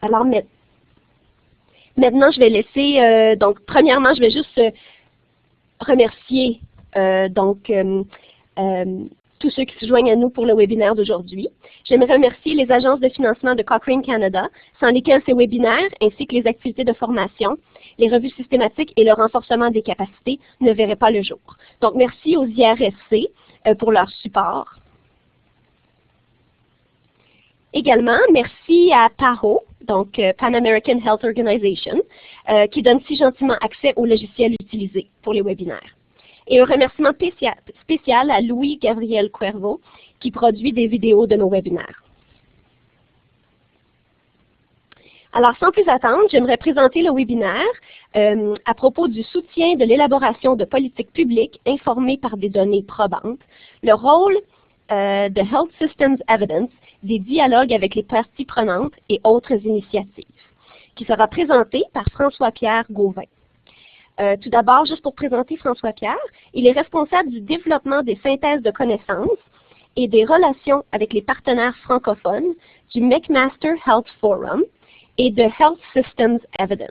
Alors maintenant, je vais laisser, donc premièrement, je vais juste remercier tous ceux qui se joignent à nous pour le webinaire d'aujourd'hui. J'aimerais remercier les agences de financement de Cochrane Canada, sans lesquelles ces webinaires, ainsi que les activités de formation, les revues systématiques et le renforcement des capacités ne verraient pas le jour. Donc, merci aux IRSC pour leur support. Également, merci à PAHO, donc Pan American Health Organization, qui donne si gentiment accès aux logiciels utilisés pour les webinaires. Et un remerciement spécial à Louis-Gabriel Cuervo, qui produit des vidéos de nos webinaires. Alors, sans plus attendre, j'aimerais présenter le webinaire à propos du soutien de l'élaboration de politiques publiques informées par des données probantes, le rôle de Health Systems Evidence, des dialogues avec les parties prenantes et autres initiatives, qui sera présenté par François-Pierre Gauvin. Tout d'abord, juste pour présenter François-Pierre, il est responsable du développement des synthèses de connaissances et des relations avec les partenaires francophones du McMaster Health Forum et de Health Systems Evidence.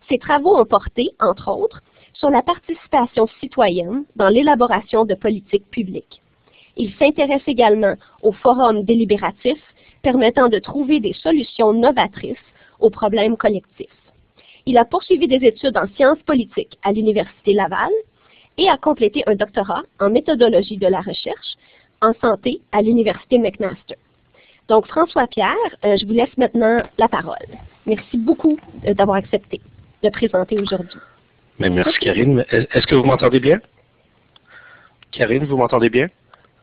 Ses travaux ont porté, entre autres, sur la participation citoyenne dans l'élaboration de politiques publiques. Il s'intéresse également aux forums délibératifs permettant de trouver des solutions novatrices aux problèmes collectifs. Il a poursuivi des études en sciences politiques à l'Université Laval et a complété un doctorat en méthodologie de la recherche en santé à l'Université McMaster. Donc, François-Pierre, je vous laisse maintenant la parole. Merci beaucoup d'avoir accepté de présenter aujourd'hui. Merci, Karine. Est-ce que vous m'entendez bien? Karine, vous m'entendez bien?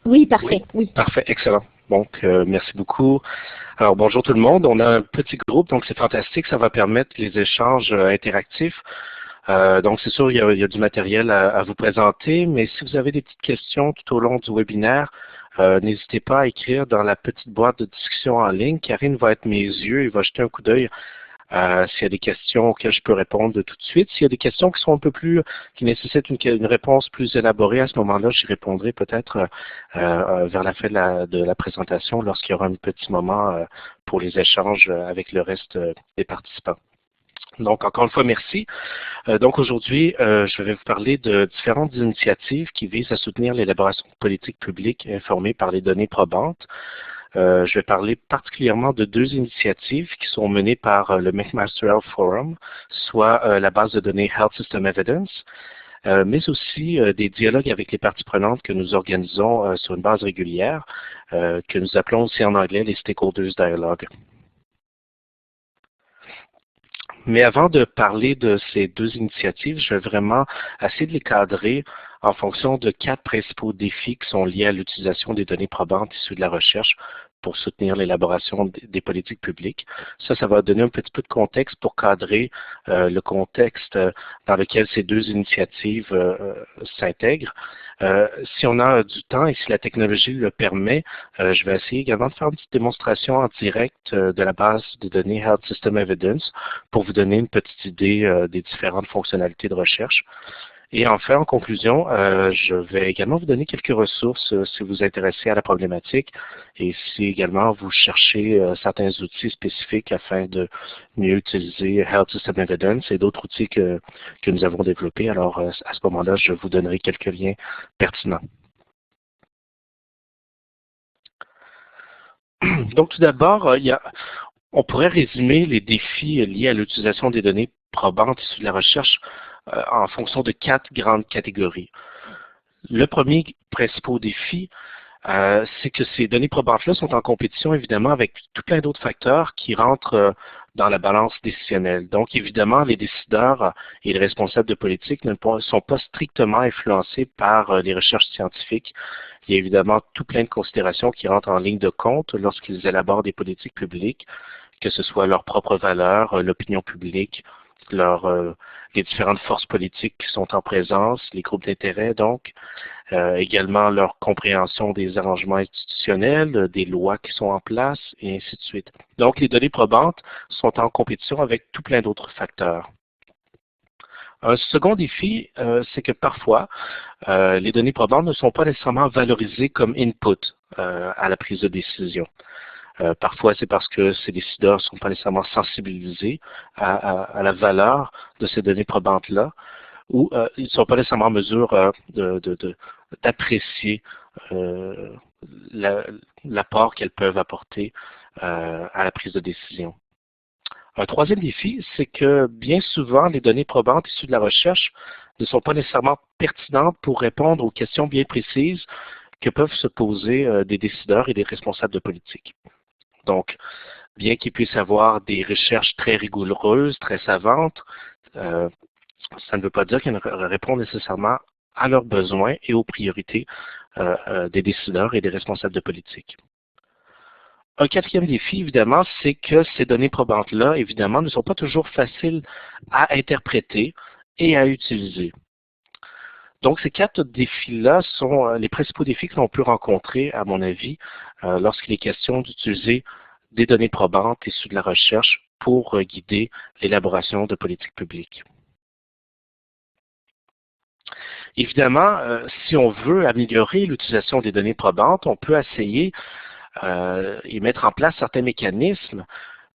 Oui, parfait. Oui. Parfait, excellent. Donc, merci beaucoup. Alors, bonjour tout le monde. On a un petit groupe, donc c'est fantastique. Ça va permettre les échanges interactifs. Donc, c'est sûr, il y a du matériel à vous présenter, mais si vous avez des petites questions tout au long du webinaire, n'hésitez pas à écrire dans la petite boîte de discussion en ligne. Karine va être mes yeux et va jeter un coup d'œil s'il y a des questions auxquelles je peux répondre tout de suite. S'il y a des questions qui sont un peu plus, qui nécessitent une réponse plus élaborée, à ce moment-là, j'y répondrai peut-être vers la fin de la présentation lorsqu'il y aura un petit moment pour les échanges avec le reste des participants. Donc, encore une fois, merci. Donc, aujourd'hui, je vais vous parler de différentes initiatives qui visent à soutenir l'élaboration de politiques publiques informées par les données probantes. Je vais parler particulièrement de deux initiatives qui sont menées par le McMaster Health Forum, soit la base de données Health System Evidence, mais aussi des dialogues avec les parties prenantes que nous organisons sur une base régulière, que nous appelons aussi en anglais les Stakeholders Dialogue. Mais avant de parler de ces deux initiatives, je vais vraiment essayer de les cadrer en fonction de 4 principaux défis qui sont liés à l'utilisation des données probantes issues de la recherche pour soutenir l'élaboration des politiques publiques. Ça va donner un petit peu de contexte pour cadrer le contexte dans lequel ces deux initiatives s'intègrent. Si on a du temps et si la technologie le permet, je vais essayer également de faire une petite démonstration en direct de la base de données Health System Evidence pour vous donner une petite idée des différentes fonctionnalités de recherche. Et enfin, en conclusion, je vais également vous donner quelques ressources si vous vous intéressez à la problématique et si également vous cherchez certains outils spécifiques afin de mieux utiliser Health System Evidence et d'autres outils que nous avons développés. Alors, à ce moment-là, je vous donnerai quelques liens pertinents. Donc, tout d'abord, on pourrait résumer les défis liés à l'utilisation des données probantes issues de la recherche en fonction de 4 grandes catégories. Le premier principal défi, c'est que ces données probantes-là sont en compétition évidemment avec tout plein d'autres facteurs qui rentrent dans la balance décisionnelle. Donc évidemment, les décideurs et les responsables de politique ne sont pas strictement influencés par les recherches scientifiques. Il y a évidemment tout plein de considérations qui rentrent en ligne de compte lorsqu'ils élaborent des politiques publiques, que ce soit leurs propres valeurs, l'opinion publique, les différentes forces politiques qui sont en présence, les groupes d'intérêt donc, également leur compréhension des arrangements institutionnels, des lois qui sont en place, et ainsi de suite. Donc, les données probantes sont en compétition avec tout plein d'autres facteurs. Un second défi, c'est que parfois, les données probantes ne sont pas nécessairement valorisées comme input à la prise de décision. Parfois, c'est parce que ces décideurs ne sont pas nécessairement sensibilisés à la valeur de ces données probantes-là, ou ils ne sont pas nécessairement en mesure d'apprécier l'apport qu'elles peuvent apporter à la prise de décision. Un troisième défi, c'est que bien souvent, les données probantes issues de la recherche ne sont pas nécessairement pertinentes pour répondre aux questions bien précises que peuvent se poser des décideurs et des responsables de politique. Donc, bien qu'ils puissent avoir des recherches très rigoureuses, très savantes, ça ne veut pas dire qu'elles répondent nécessairement à leurs besoins et aux priorités des décideurs et des responsables de politique. Un quatrième défi, évidemment, c'est que ces données probantes-là, évidemment, ne sont pas toujours faciles à interpréter et à utiliser. Donc, ces quatre défis-là sont les principaux défis que l'on peut rencontrer, à mon avis, lorsqu'il est question d'utiliser des données probantes issues de la recherche pour guider l'élaboration de politiques publiques. Évidemment, si on veut améliorer l'utilisation des données probantes, on peut essayer et mettre en place certains mécanismes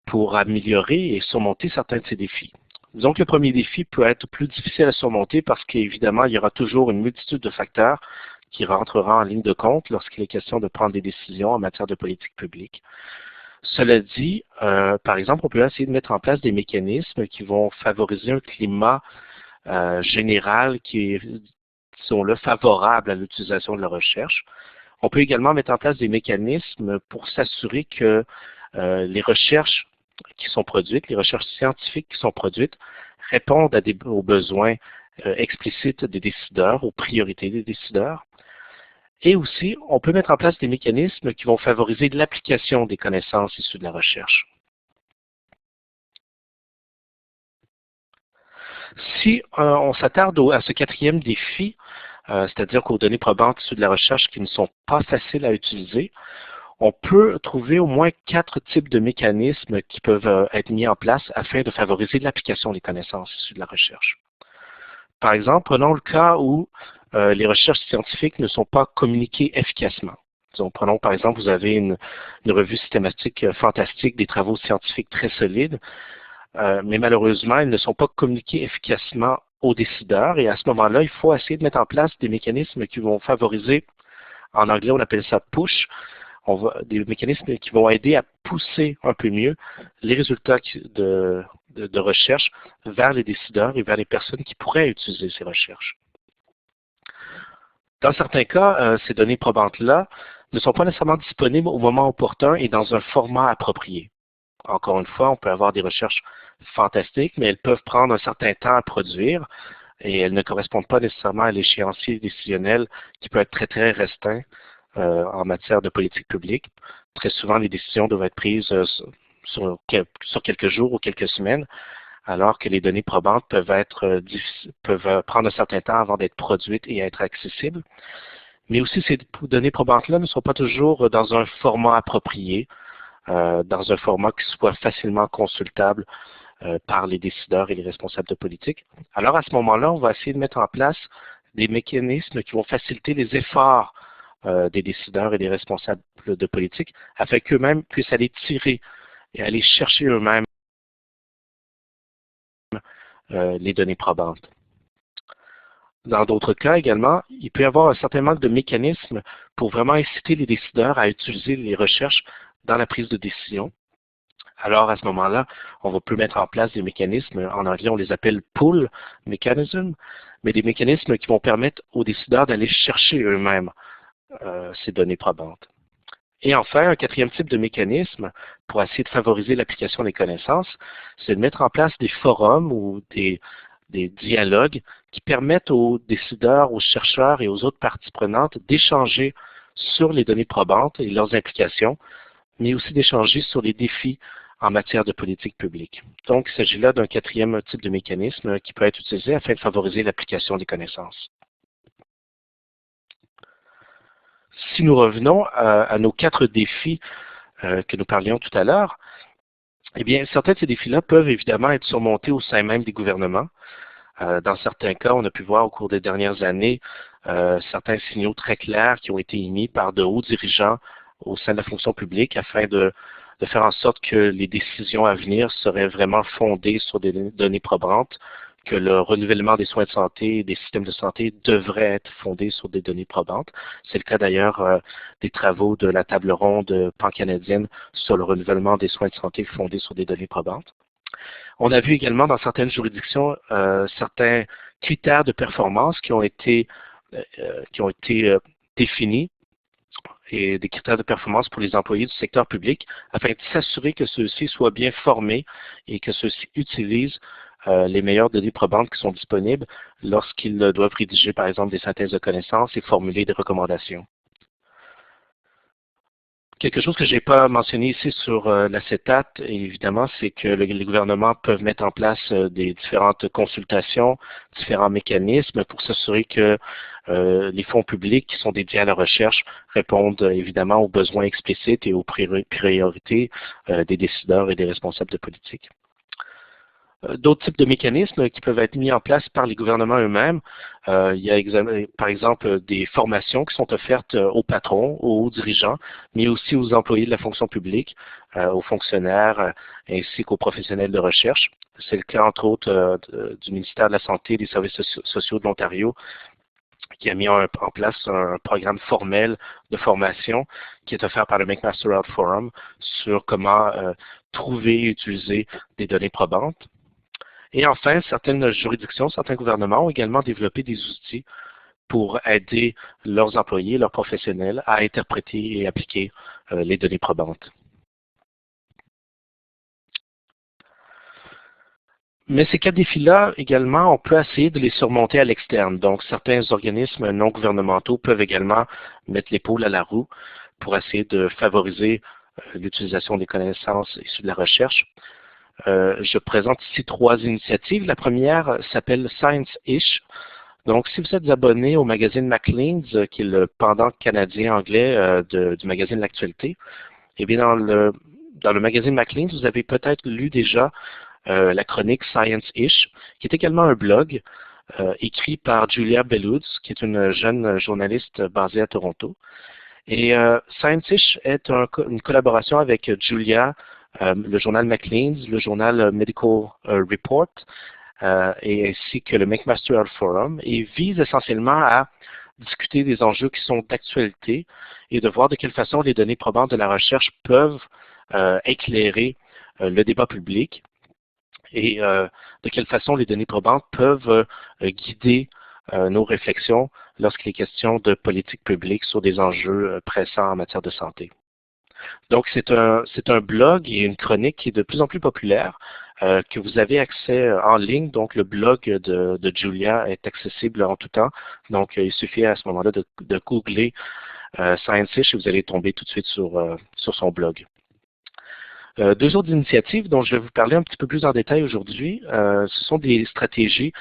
pour améliorer et surmonter certains de ces défis. Disons que le premier défi peut être plus difficile à surmonter parce qu'évidemment, il y aura toujours une multitude de facteurs qui rentreront en ligne de compte lorsqu'il est question de prendre des décisions en matière de politique publique. Cela dit, par exemple, on peut essayer de mettre en place des mécanismes qui vont favoriser un climat général qui est, disons-le, favorable à l'utilisation de la recherche. On peut également mettre en place des mécanismes pour s'assurer que les recherches qui sont produites, les recherches scientifiques qui sont produites, répondent aux besoins explicites des décideurs, aux priorités des décideurs. Et aussi, on peut mettre en place des mécanismes qui vont favoriser l'application des connaissances issues de la recherche. Si on s'attarde à ce quatrième défi, c'est-à-dire qu'aux données probantes issues de la recherche qui ne sont pas faciles à utiliser, on peut trouver au moins 4 types de mécanismes qui peuvent être mis en place afin de favoriser l'application des connaissances issues de la recherche. Par exemple, prenons le cas où les recherches scientifiques ne sont pas communiquées efficacement. Disons, prenons par exemple, vous avez une revue systématique fantastique, des travaux scientifiques très solides, mais malheureusement, ils ne sont pas communiqués efficacement aux décideurs et à ce moment-là, il faut essayer de mettre en place des mécanismes qui vont favoriser, en anglais on appelle ça push, des mécanismes qui vont aider à pousser un peu mieux les résultats de recherche vers les décideurs et vers les personnes qui pourraient utiliser ces recherches. Dans certains cas, ces données probantes-là ne sont pas nécessairement disponibles au moment opportun et dans un format approprié. Encore une fois, on peut avoir des recherches fantastiques, mais elles peuvent prendre un certain temps à produire et elles ne correspondent pas nécessairement à l'échéancier décisionnel qui peut être très, très restreint en matière de politique publique. Très souvent, les décisions doivent être prises sur quelques jours ou quelques semaines, alors que les données probantes peuvent prendre un certain temps avant d'être produites et être accessibles. Mais aussi, ces données probantes-là ne sont pas toujours dans un format approprié, dans un format qui soit facilement consultable par les décideurs et les responsables de politique. Alors, à ce moment-là, on va essayer de mettre en place des mécanismes qui vont faciliter les efforts des décideurs et des responsables de politique afin qu'eux-mêmes puissent aller tirer et aller chercher eux-mêmes les données probantes. Dans d'autres cas également, il peut y avoir un certain manque de mécanismes pour vraiment inciter les décideurs à utiliser les recherches dans la prise de décision. Alors, à ce moment-là, on peut mettre en place des mécanismes, en anglais, on les appelle pull mechanisms, mais des mécanismes qui vont permettre aux décideurs d'aller chercher eux-mêmes ces données probantes. Et enfin, un quatrième type de mécanisme pour essayer de favoriser l'application des connaissances, c'est de mettre en place des forums ou des dialogues qui permettent aux décideurs, aux chercheurs et aux autres parties prenantes d'échanger sur les données probantes et leurs implications, mais aussi d'échanger sur les défis en matière de politique publique. Donc, il s'agit là d'un quatrième type de mécanisme qui peut être utilisé afin de favoriser l'application des connaissances. Si nous revenons à nos 4 défis que nous parlions tout à l'heure, eh bien, certains de ces défis-là peuvent évidemment être surmontés au sein même des gouvernements. Dans certains cas, on a pu voir au cours des dernières années certains signaux très clairs qui ont été émis par de hauts dirigeants au sein de la fonction publique afin de faire en sorte que les décisions à venir seraient vraiment fondées sur des données probantes, que le renouvellement des soins de santé et des systèmes de santé devrait être fondé sur des données probantes. C'est le cas d'ailleurs des travaux de la table ronde pan-canadienne sur le renouvellement des soins de santé fondés sur des données probantes. On a vu également dans certaines juridictions certains critères de performance qui ont été définis et des critères de performance pour les employés du secteur public afin de s'assurer que ceux-ci soient bien formés et que ceux-ci utilisent les meilleures données probantes qui sont disponibles lorsqu'ils doivent rédiger, par exemple, des synthèses de connaissances et formuler des recommandations. Quelque chose que je n'ai pas mentionné ici sur l'acétate, évidemment, c'est que les gouvernements peuvent mettre en place des différentes consultations, différents mécanismes pour s'assurer que les fonds publics qui sont dédiés à la recherche répondent évidemment aux besoins explicites et aux priorités des décideurs et des responsables de politique. D'autres types de mécanismes qui peuvent être mis en place par les gouvernements eux-mêmes. Il y a par exemple des formations qui sont offertes aux patrons, aux dirigeants, mais aussi aux employés de la fonction publique, aux fonctionnaires ainsi qu'aux professionnels de recherche. C'est le cas entre autres du ministère de la Santé et des Services sociaux de l'Ontario qui a mis en place un programme formel de formation qui est offert par le McMaster Health Forum sur comment trouver et utiliser des données probantes. Et enfin, certaines juridictions, certains gouvernements ont également développé des outils pour aider leurs employés, leurs professionnels à interpréter et appliquer les données probantes. Mais ces 4 défis-là, également, on peut essayer de les surmonter à l'externe. Donc, certains organismes non gouvernementaux peuvent également mettre l'épaule à la roue pour essayer de favoriser l'utilisation des connaissances issues de la recherche. Je présente ici 3 initiatives. La première s'appelle Science-ish. Donc, si vous êtes abonné au magazine Maclean's, qui est le pendant canadien anglais du magazine L'Actualité, eh bien, dans le magazine Maclean's, vous avez peut-être lu déjà la chronique Science-ish, qui est également un blog écrit par Julia Belluz, qui est une jeune journaliste basée à Toronto. Et Science-ish est une collaboration avec Julia, le journal Maclean's, le journal Medical Report, et ainsi que le McMaster Health Forum, et vise essentiellement à discuter des enjeux qui sont d'actualité et de voir de quelle façon les données probantes de la recherche peuvent éclairer le débat public et de quelle façon les données probantes peuvent guider nos réflexions lorsqu'il est question de politique publique sur des enjeux pressants en matière de santé. Donc, c'est un blog et une chronique qui est de plus en plus populaire, que vous avez accès en ligne. Donc, le blog de Julia est accessible en tout temps. Donc, il suffit à ce moment-là de googler Science-ish et vous allez tomber tout de suite sur son blog. 2 autres initiatives dont je vais vous parler un petit peu plus en détail aujourd'hui, ce sont des stratégies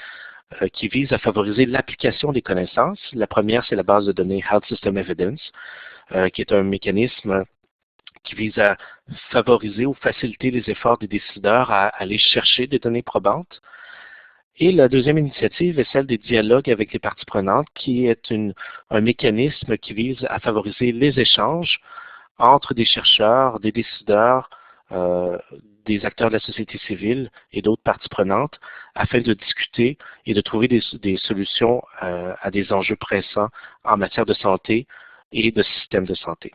qui visent à favoriser l'application des connaissances. La première, c'est la base de données Health System Evidence, qui est un mécanisme qui vise à favoriser ou faciliter les efforts des décideurs à aller chercher des données probantes. Et la deuxième initiative est celle des dialogues avec les parties prenantes, qui est un mécanisme qui vise à favoriser les échanges entre des chercheurs, des décideurs, des acteurs de la société civile et d'autres parties prenantes afin de discuter et de trouver des solutions à des enjeux pressants en matière de santé et de système de santé.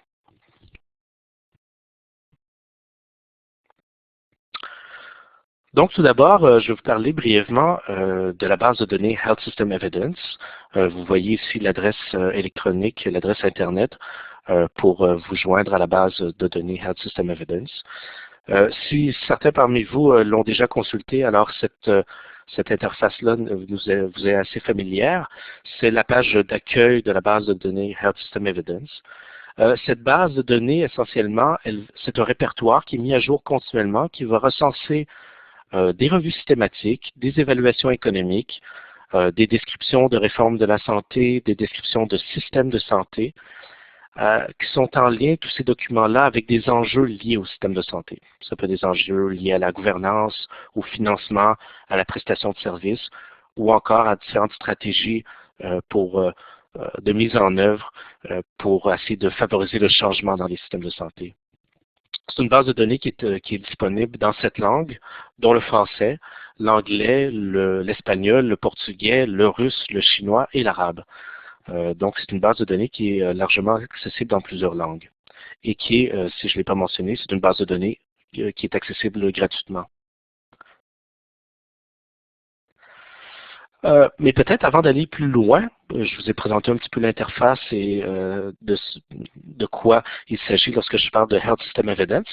Donc, tout d'abord, je vais vous parler brièvement de la base de données Health System Evidence. Vous voyez ici l'adresse électronique, l'adresse Internet pour vous joindre à la base de données Health System Evidence. Si certains parmi vous l'ont déjà consulté, alors cette interface-là vous est assez familière. C'est la page d'accueil de la base de données Health System Evidence. Cette base de données, essentiellement, c'est un répertoire qui est mis à jour continuellement, qui va recenser des revues systématiques, des évaluations économiques, des descriptions de réformes de la santé, des descriptions de systèmes de santé, qui sont en lien, tous ces documents-là, avec des enjeux liés au système de santé. Ça peut être des enjeux liés à la gouvernance, au financement, à la prestation de services, ou encore à différentes stratégies pour de mise en œuvre pour essayer de favoriser le changement dans les systèmes de santé. C'est une base de données qui est disponible dans 7 langues, dont le français, l'anglais, l'espagnol, le portugais, le russe, le chinois et l'arabe. Donc, c'est une base de données qui est largement accessible dans plusieurs langues et qui est, si je ne l'ai pas mentionné, c'est une base de données qui est accessible gratuitement. Mais peut-être avant d'aller plus loin, je vous ai présenté un petit peu l'interface et de quoi il s'agit lorsque je parle de Health System Evidence.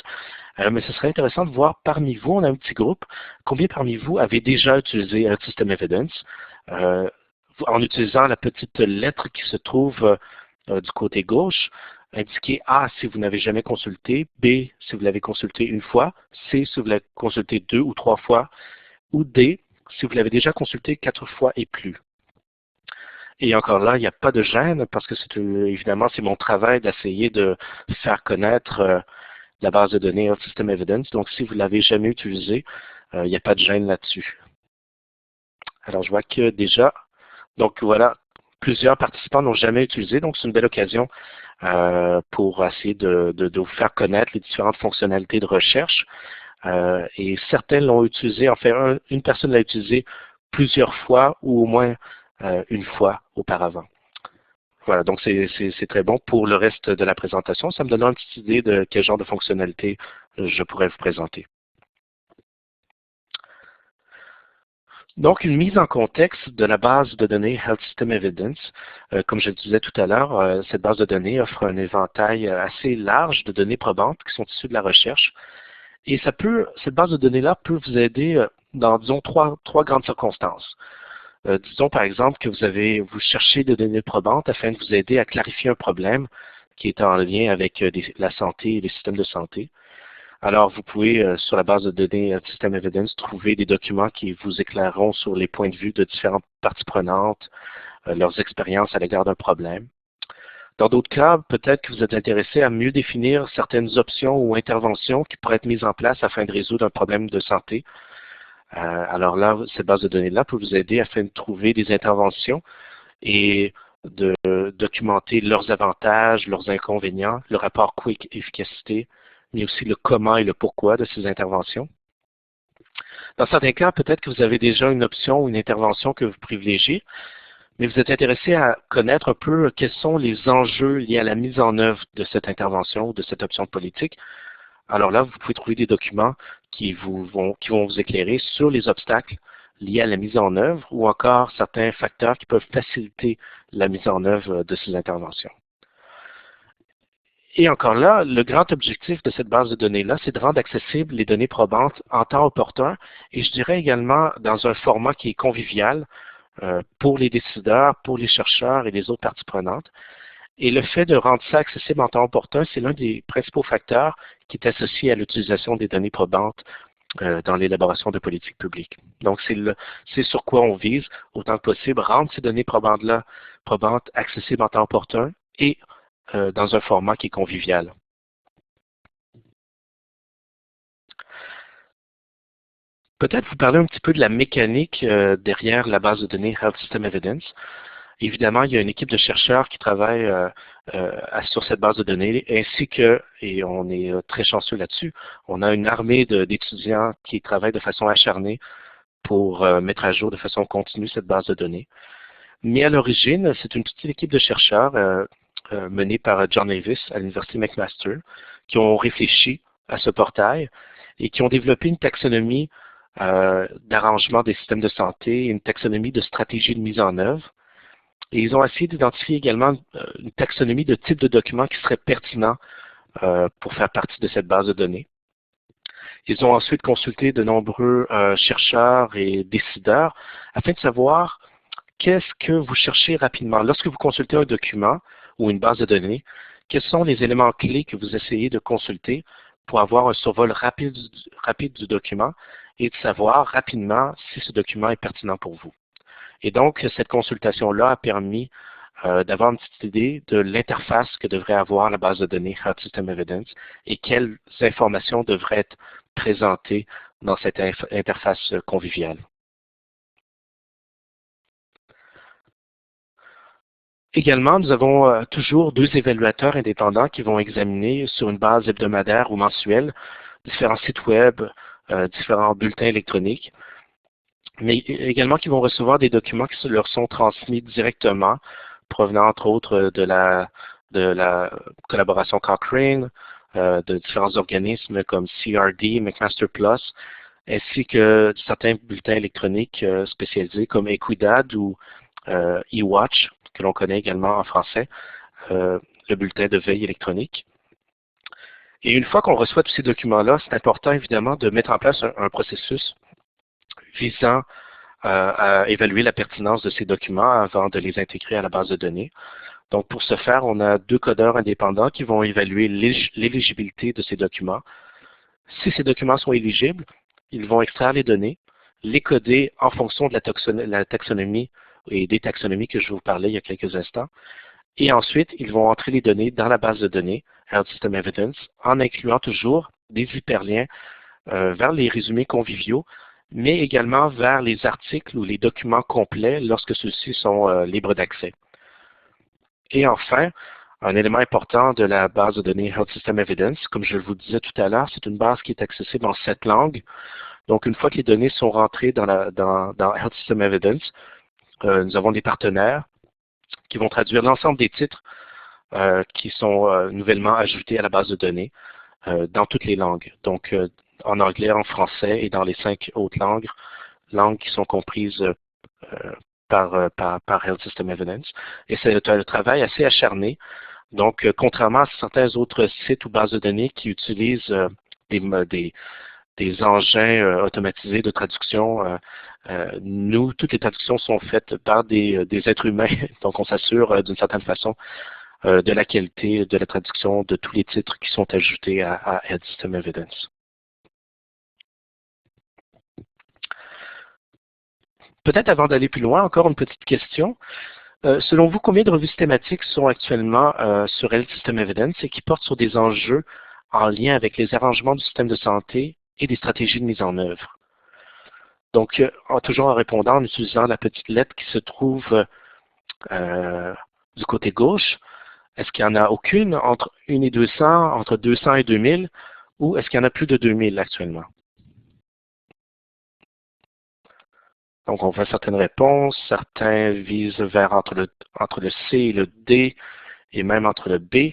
Mais ce serait intéressant de voir parmi vous, on a un petit groupe, combien parmi vous avez déjà utilisé Health System Evidence en utilisant la petite lettre qui se trouve du côté gauche, indiquer A si vous n'avez jamais consulté, B si vous l'avez consulté une fois, C si vous l'avez consulté 2 ou 3 fois, ou D si vous l'avez déjà consulté 4 fois et plus. Et encore là, il n'y a pas de gêne parce que évidemment, c'est mon travail d'essayer de faire connaître la base de données Health System Evidence. Donc, si vous ne l'avez jamais utilisé, il n'y a pas de gêne là-dessus. Alors, je vois que déjà, donc voilà, plusieurs participants n'ont jamais utilisé. Donc, c'est une belle occasion pour essayer de vous faire connaître les différentes fonctionnalités de recherche. Et certains l'ont utilisé, en fait, une personne l'a utilisé plusieurs fois ou au moins une fois auparavant. Voilà, donc c'est très bon. Pour le reste de la présentation, ça me donne une petite idée de quel genre de fonctionnalité je pourrais vous présenter. Donc, une mise en contexte de la base de données Health System Evidence. Comme je le disais tout à l'heure, cette base de données offre un éventail assez large de données probantes qui sont issues de la recherche. Et cette base de données-là peut vous aider dans, disons, trois grandes circonstances. Disons, par exemple, que vous cherchez des données probantes afin de vous aider à clarifier un problème qui est en lien avec la santé et les systèmes de santé. Alors, vous pouvez, sur la base de données System Evidence, trouver des documents qui vous éclaireront sur les points de vue de différentes parties prenantes, leurs expériences à l'égard d'un problème. Dans d'autres cas, peut-être que vous êtes intéressé à mieux définir certaines options ou interventions qui pourraient être mises en place afin de résoudre un problème de santé. Alors là, cette base de données-là peut vous aider afin de trouver des interventions et de documenter leurs avantages, leurs inconvénients, le rapport coût-efficacité, mais aussi le comment et le pourquoi de ces interventions. Dans certains cas, peut-être que vous avez déjà une option ou une intervention que vous privilégiez, mais vous êtes intéressé à connaître un peu quels sont les enjeux liés à la mise en œuvre de cette intervention ou de cette option politique. Alors là, vous pouvez trouver des documents qui vont vous éclairer sur les obstacles liés à la mise en œuvre ou encore certains facteurs qui peuvent faciliter la mise en œuvre de ces interventions. Et encore là, le grand objectif de cette base de données-là, c'est de rendre accessibles les données probantes en temps opportun et je dirais également dans un format qui est convivial pour les décideurs, pour les chercheurs et les autres parties prenantes. Et le fait de rendre ça accessible en temps opportun, c'est l'un des principaux facteurs qui est associé à l'utilisation des données probantes dans l'élaboration de politiques publiques. Donc, c'est sur quoi on vise, autant que possible, rendre ces données probantes accessibles en temps opportun et dans un format qui est convivial. Peut-être vous parler un petit peu de la mécanique derrière la base de données Health System Evidence. Évidemment, il y a une équipe de chercheurs qui travaille sur cette base de données, ainsi que, et on est très chanceux là-dessus, on a une armée d'étudiants qui travaillent de façon acharnée pour mettre à jour de façon continue cette base de données. Mais à l'origine, c'est une petite équipe de chercheurs menée par John Davis à l'Université McMaster qui ont réfléchi à ce portail et qui ont développé une taxonomie d'arrangement des systèmes de santé, une taxonomie de stratégie de mise en œuvre. Et ils ont essayé d'identifier également une taxonomie de type de documents qui serait pertinent pour faire partie de cette base de données. Ils ont ensuite consulté de nombreux chercheurs et décideurs afin de savoir qu'est-ce que vous cherchez rapidement. Lorsque vous consultez un document ou une base de données, quels sont les éléments clés que vous essayez de consulter pour avoir un survol rapide du document et de savoir rapidement si ce document est pertinent pour vous. Et donc, cette consultation-là a permis d'avoir une petite idée de l'interface que devrait avoir la base de données Health System Evidence et quelles informations devraient être présentées dans cette interface conviviale. Également, nous avons toujours 2 évaluateurs indépendants qui vont examiner sur une base hebdomadaire ou mensuelle différents sites web, différents bulletins électroniques, mais également qui vont recevoir des documents qui leur sont transmis directement, provenant entre autres de la collaboration Cochrane, de différents organismes comme CRD, McMaster Plus, ainsi que certains bulletins électroniques spécialisés comme Equidad ou eWatch, que l'on connaît également en français, le bulletin de veille électronique. Et une fois qu'on reçoit tous ces documents-là, c'est important évidemment de mettre en place un processus visant à évaluer la pertinence de ces documents avant de les intégrer à la base de données. Donc pour ce faire, on a 2 codeurs indépendants qui vont évaluer l'éligibilité de ces documents. Si ces documents sont éligibles, ils vont extraire les données, les coder en fonction de la taxonomie et des taxonomies que je vous parlais il y a quelques instants. Et ensuite, ils vont entrer les données dans la base de données Health System Evidence en incluant toujours des hyperliens vers les résumés conviviaux, mais également vers les articles ou les documents complets lorsque ceux-ci sont libres d'accès. Et enfin, un élément important de la base de données Health System Evidence, comme je vous disais tout à l'heure, c'est une base qui est accessible en 7 langues. Donc, une fois que les données sont rentrées dans Health System Evidence, nous avons des partenaires qui vont traduire l'ensemble des titres qui sont nouvellement ajoutés à la base de données dans toutes les langues. Donc, en anglais, en français et dans les 5 autres langues qui sont comprises par Health System Evidence. Et c'est un travail assez acharné. Donc, contrairement à certains autres sites ou bases de données qui utilisent des engins automatisés de traduction, nous, toutes les traductions sont faites par des êtres humains. Donc, on s'assure d'une certaine façon de la qualité de la traduction de tous les titres qui sont ajoutés à Health System Evidence. Peut-être avant d'aller plus loin, encore une petite question. Selon vous, combien de revues thématiques sont actuellement sur Health System Evidence et qui portent sur des enjeux en lien avec les arrangements du système de santé et des stratégies de mise en œuvre? Donc, toujours en répondant en utilisant la petite lettre qui se trouve du côté gauche, est-ce qu'il n'y en a aucune entre 1 et 200, entre 200 et 2000, ou est-ce qu'il y en a plus de 2000 actuellement? Donc, on voit certaines réponses. Certains visent vers entre le C et le D, et même entre le B.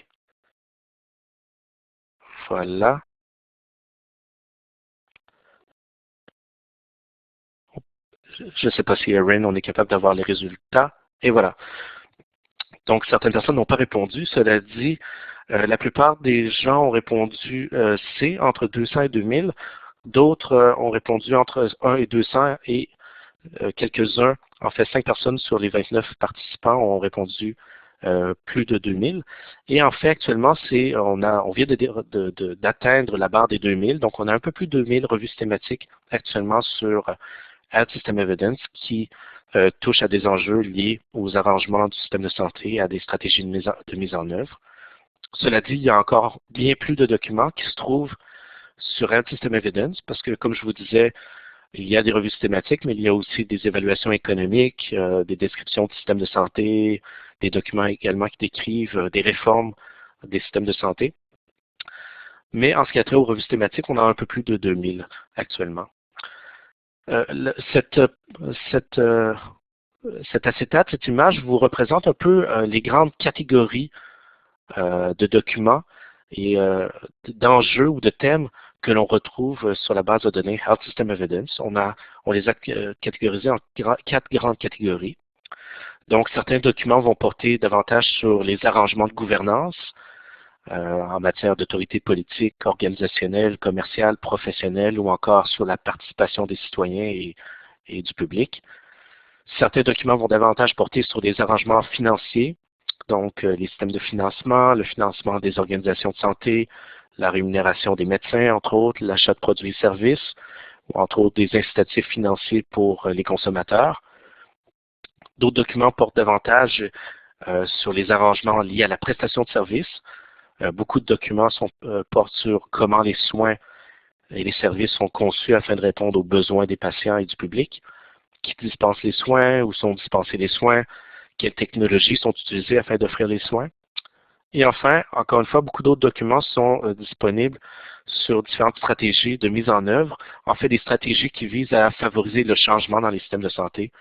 Voilà. Je ne sais pas si Erin, on est capable d'avoir les résultats. Et voilà. Donc, certaines personnes n'ont pas répondu. Cela dit, la plupart des gens ont répondu C, entre 200 et 2000. D'autres ont répondu entre 1 et 200 et quelques-uns, en fait 5 personnes sur les 29 participants ont répondu plus de 2000. Et en fait, actuellement, on vient d'atteindre la barre des 2000. Donc, on a un peu plus de 2000 revues thématiques actuellement sur Health System Evidence qui touchent à des enjeux liés aux arrangements du système de santé et à des stratégies de mise en œuvre. Cela dit, il y a encore bien plus de documents qui se trouvent sur Health System Evidence parce que, comme je vous disais, il y a des revues systématiques, mais il y a aussi des évaluations économiques, des descriptions de systèmes de santé, des documents également qui décrivent des réformes des systèmes de santé. Mais en ce qui a trait aux revues systématiques, on a un peu plus de 2000 actuellement. Cet acétate, cette image vous représente un peu les grandes catégories de documents et d'enjeux ou de thèmes que l'on retrouve sur la base de données Health System Evidence. On les a catégorisés en 4 grandes catégories. Donc, certains documents vont porter davantage sur les arrangements de gouvernance en matière d'autorité politique, organisationnelle, commerciale, professionnelle ou encore sur la participation des citoyens et du public. Certains documents vont davantage porter sur des arrangements financiers, donc les systèmes de financement, le financement des organisations de santé, la rémunération des médecins, entre autres, l'achat de produits et services, ou entre autres des incitatifs financiers pour les consommateurs. D'autres documents portent davantage sur les arrangements liés à la prestation de services. Beaucoup de documents portent sur comment les soins et les services sont conçus afin de répondre aux besoins des patients et du public, qui dispensent les soins, où sont dispensés les soins, quelles technologies sont utilisées afin d'offrir les soins. Et enfin, encore une fois, beaucoup d'autres documents sont disponibles sur différentes stratégies de mise en œuvre, en fait des stratégies qui visent à favoriser le changement dans les systèmes de santé.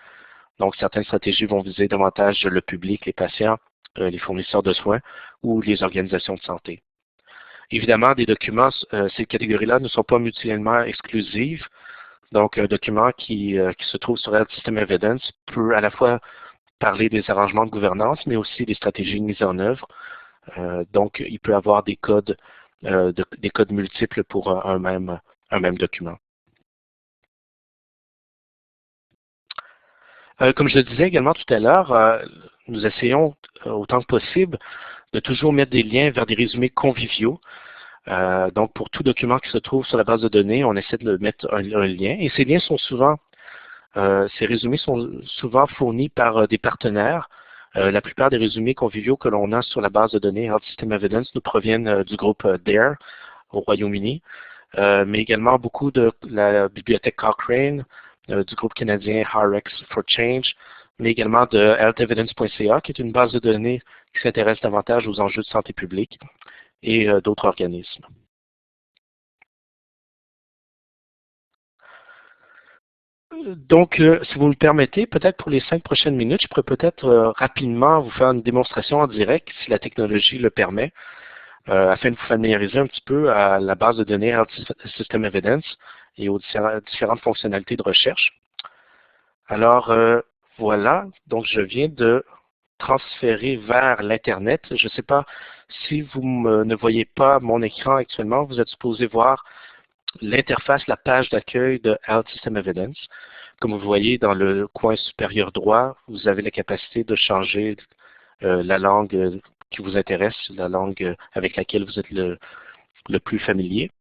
Donc, certaines stratégies vont viser davantage le public, les patients, les fournisseurs de soins ou les organisations de santé. Évidemment, des documents, ces catégories-là ne sont pas mutuellement exclusives. Donc, un document qui se trouve sur Health System Evidence peut à la fois parler des arrangements de gouvernance, mais aussi des stratégies de mise en œuvre. Donc, il peut avoir des codes multiples pour un même document. Comme je le disais également tout à l'heure, nous essayons autant que possible de toujours mettre des liens vers des résumés conviviaux. Donc, pour tout document qui se trouve sur la base de données, on essaie de mettre un lien. Et ces liens sont souvent, ces résumés sont souvent fournis par des partenaires. La plupart des résumés conviviaux que l'on a sur la base de données Health System Evidence nous proviennent du groupe DARE au Royaume-Uni, mais également beaucoup de la bibliothèque Cochrane, du groupe canadien HRX for Change, mais également de healthevidence.ca, qui est une base de données qui s'intéresse davantage aux enjeux de santé publique, et d'autres organismes. Donc, si vous me permettez, peut-être pour les 5 prochaines minutes, je pourrais peut-être rapidement vous faire une démonstration en direct, si la technologie le permet, afin de vous familiariser un petit peu à la base de données Health System Evidence et aux différentes fonctionnalités de recherche. Alors, voilà, donc je viens de transférer vers l'Internet. Je ne sais pas si vous ne voyez pas mon écran actuellement, vous êtes supposé voir l'interface, la page d'accueil de Health System Evidence. Comme vous voyez dans le coin supérieur droit, vous avez la capacité de changer la langue qui vous intéresse, la langue avec laquelle vous êtes le plus familier.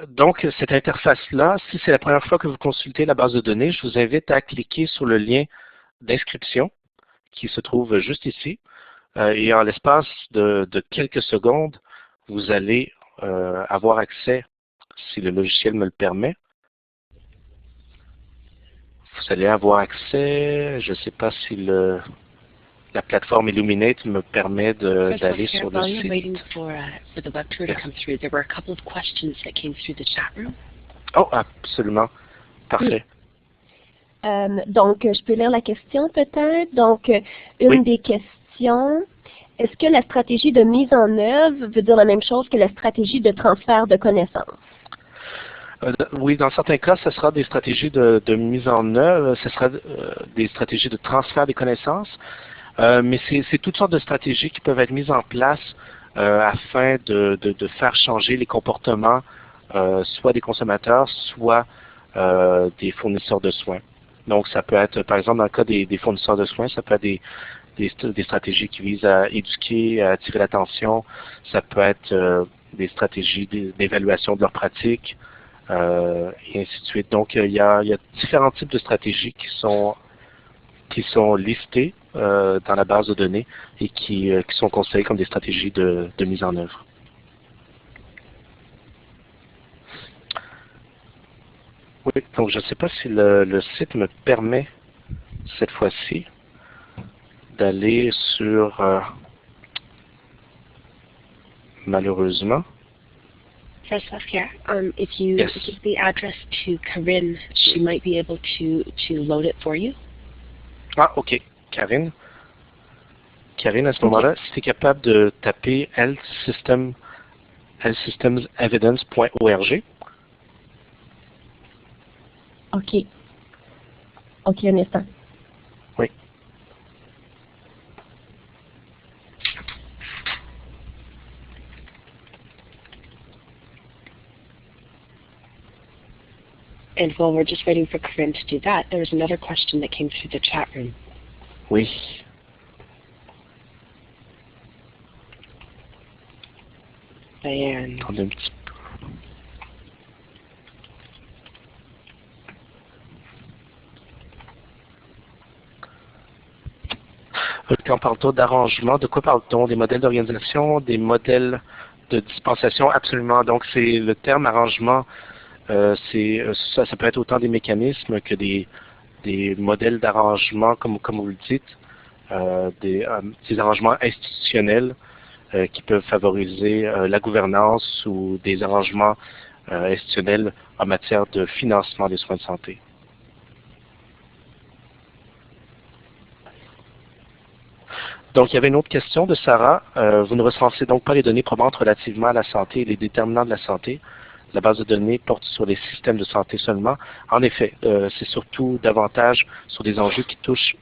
Donc, cette interface-là, si c'est la première fois que vous consultez la base de données, je vous invite à cliquer sur le lien d'inscription qui se trouve juste ici. Et en l'espace de quelques secondes, vous allez avoir accès, si le logiciel me le permet. Vous allez avoir accès, je ne sais pas si la plateforme Illuminate me permet d'aller sur le site. Oh, absolument. Parfait. Donc, je peux lire la question peut-être. Donc, une des questions, est-ce que la stratégie de mise en œuvre veut dire la même chose que la stratégie de transfert de connaissances? Oui, dans certains cas, ce sera des stratégies de mise en œuvre, ce sera des stratégies de transfert des connaissances, mais c'est toutes sortes de stratégies qui peuvent être mises en place afin de faire changer les comportements, soit des consommateurs, soit des fournisseurs de soins. Donc, ça peut être, par exemple, dans le cas des fournisseurs de soins, ça peut être des stratégies qui visent à éduquer, à attirer l'attention. Ça peut être des stratégies d'évaluation de leurs pratiques, et ainsi de suite. Donc, il y a différents types de stratégies qui sont listées dans la base de données et qui sont considérées comme des stratégies de mise en œuvre. Oui, donc je ne sais pas si le site me permet cette fois-ci d'aller sur malheureusement. First off here, if you give the address to Karine, she might be able to load it for you. Ah, ok. Karine, à ce moment-là, si tu es capable de taper healthsystemsevidence.org. OK. OK, un instant. Oui. And while we're just waiting for Corinne to do that, there was another question that came through the chat room. Oui. Diane. Attendez un petit peu. Quand parle-t-on d'arrangement, de quoi parle-t-on? Des modèles d'organisation, des modèles de dispensation? Absolument. Donc, c'est le terme arrangement, ça peut être autant des mécanismes que des des modèles d'arrangement, comme vous le dites, des arrangements institutionnels qui peuvent favoriser la gouvernance ou des arrangements institutionnels en matière de financement des soins de santé. Donc, il y avait une autre question de Sarah. Vous ne recensez donc pas les données probantes relativement à la santé et les déterminants de la santé. La base de données porte sur les systèmes de santé seulement. En effet, c'est surtout davantage sur des enjeux qui touchent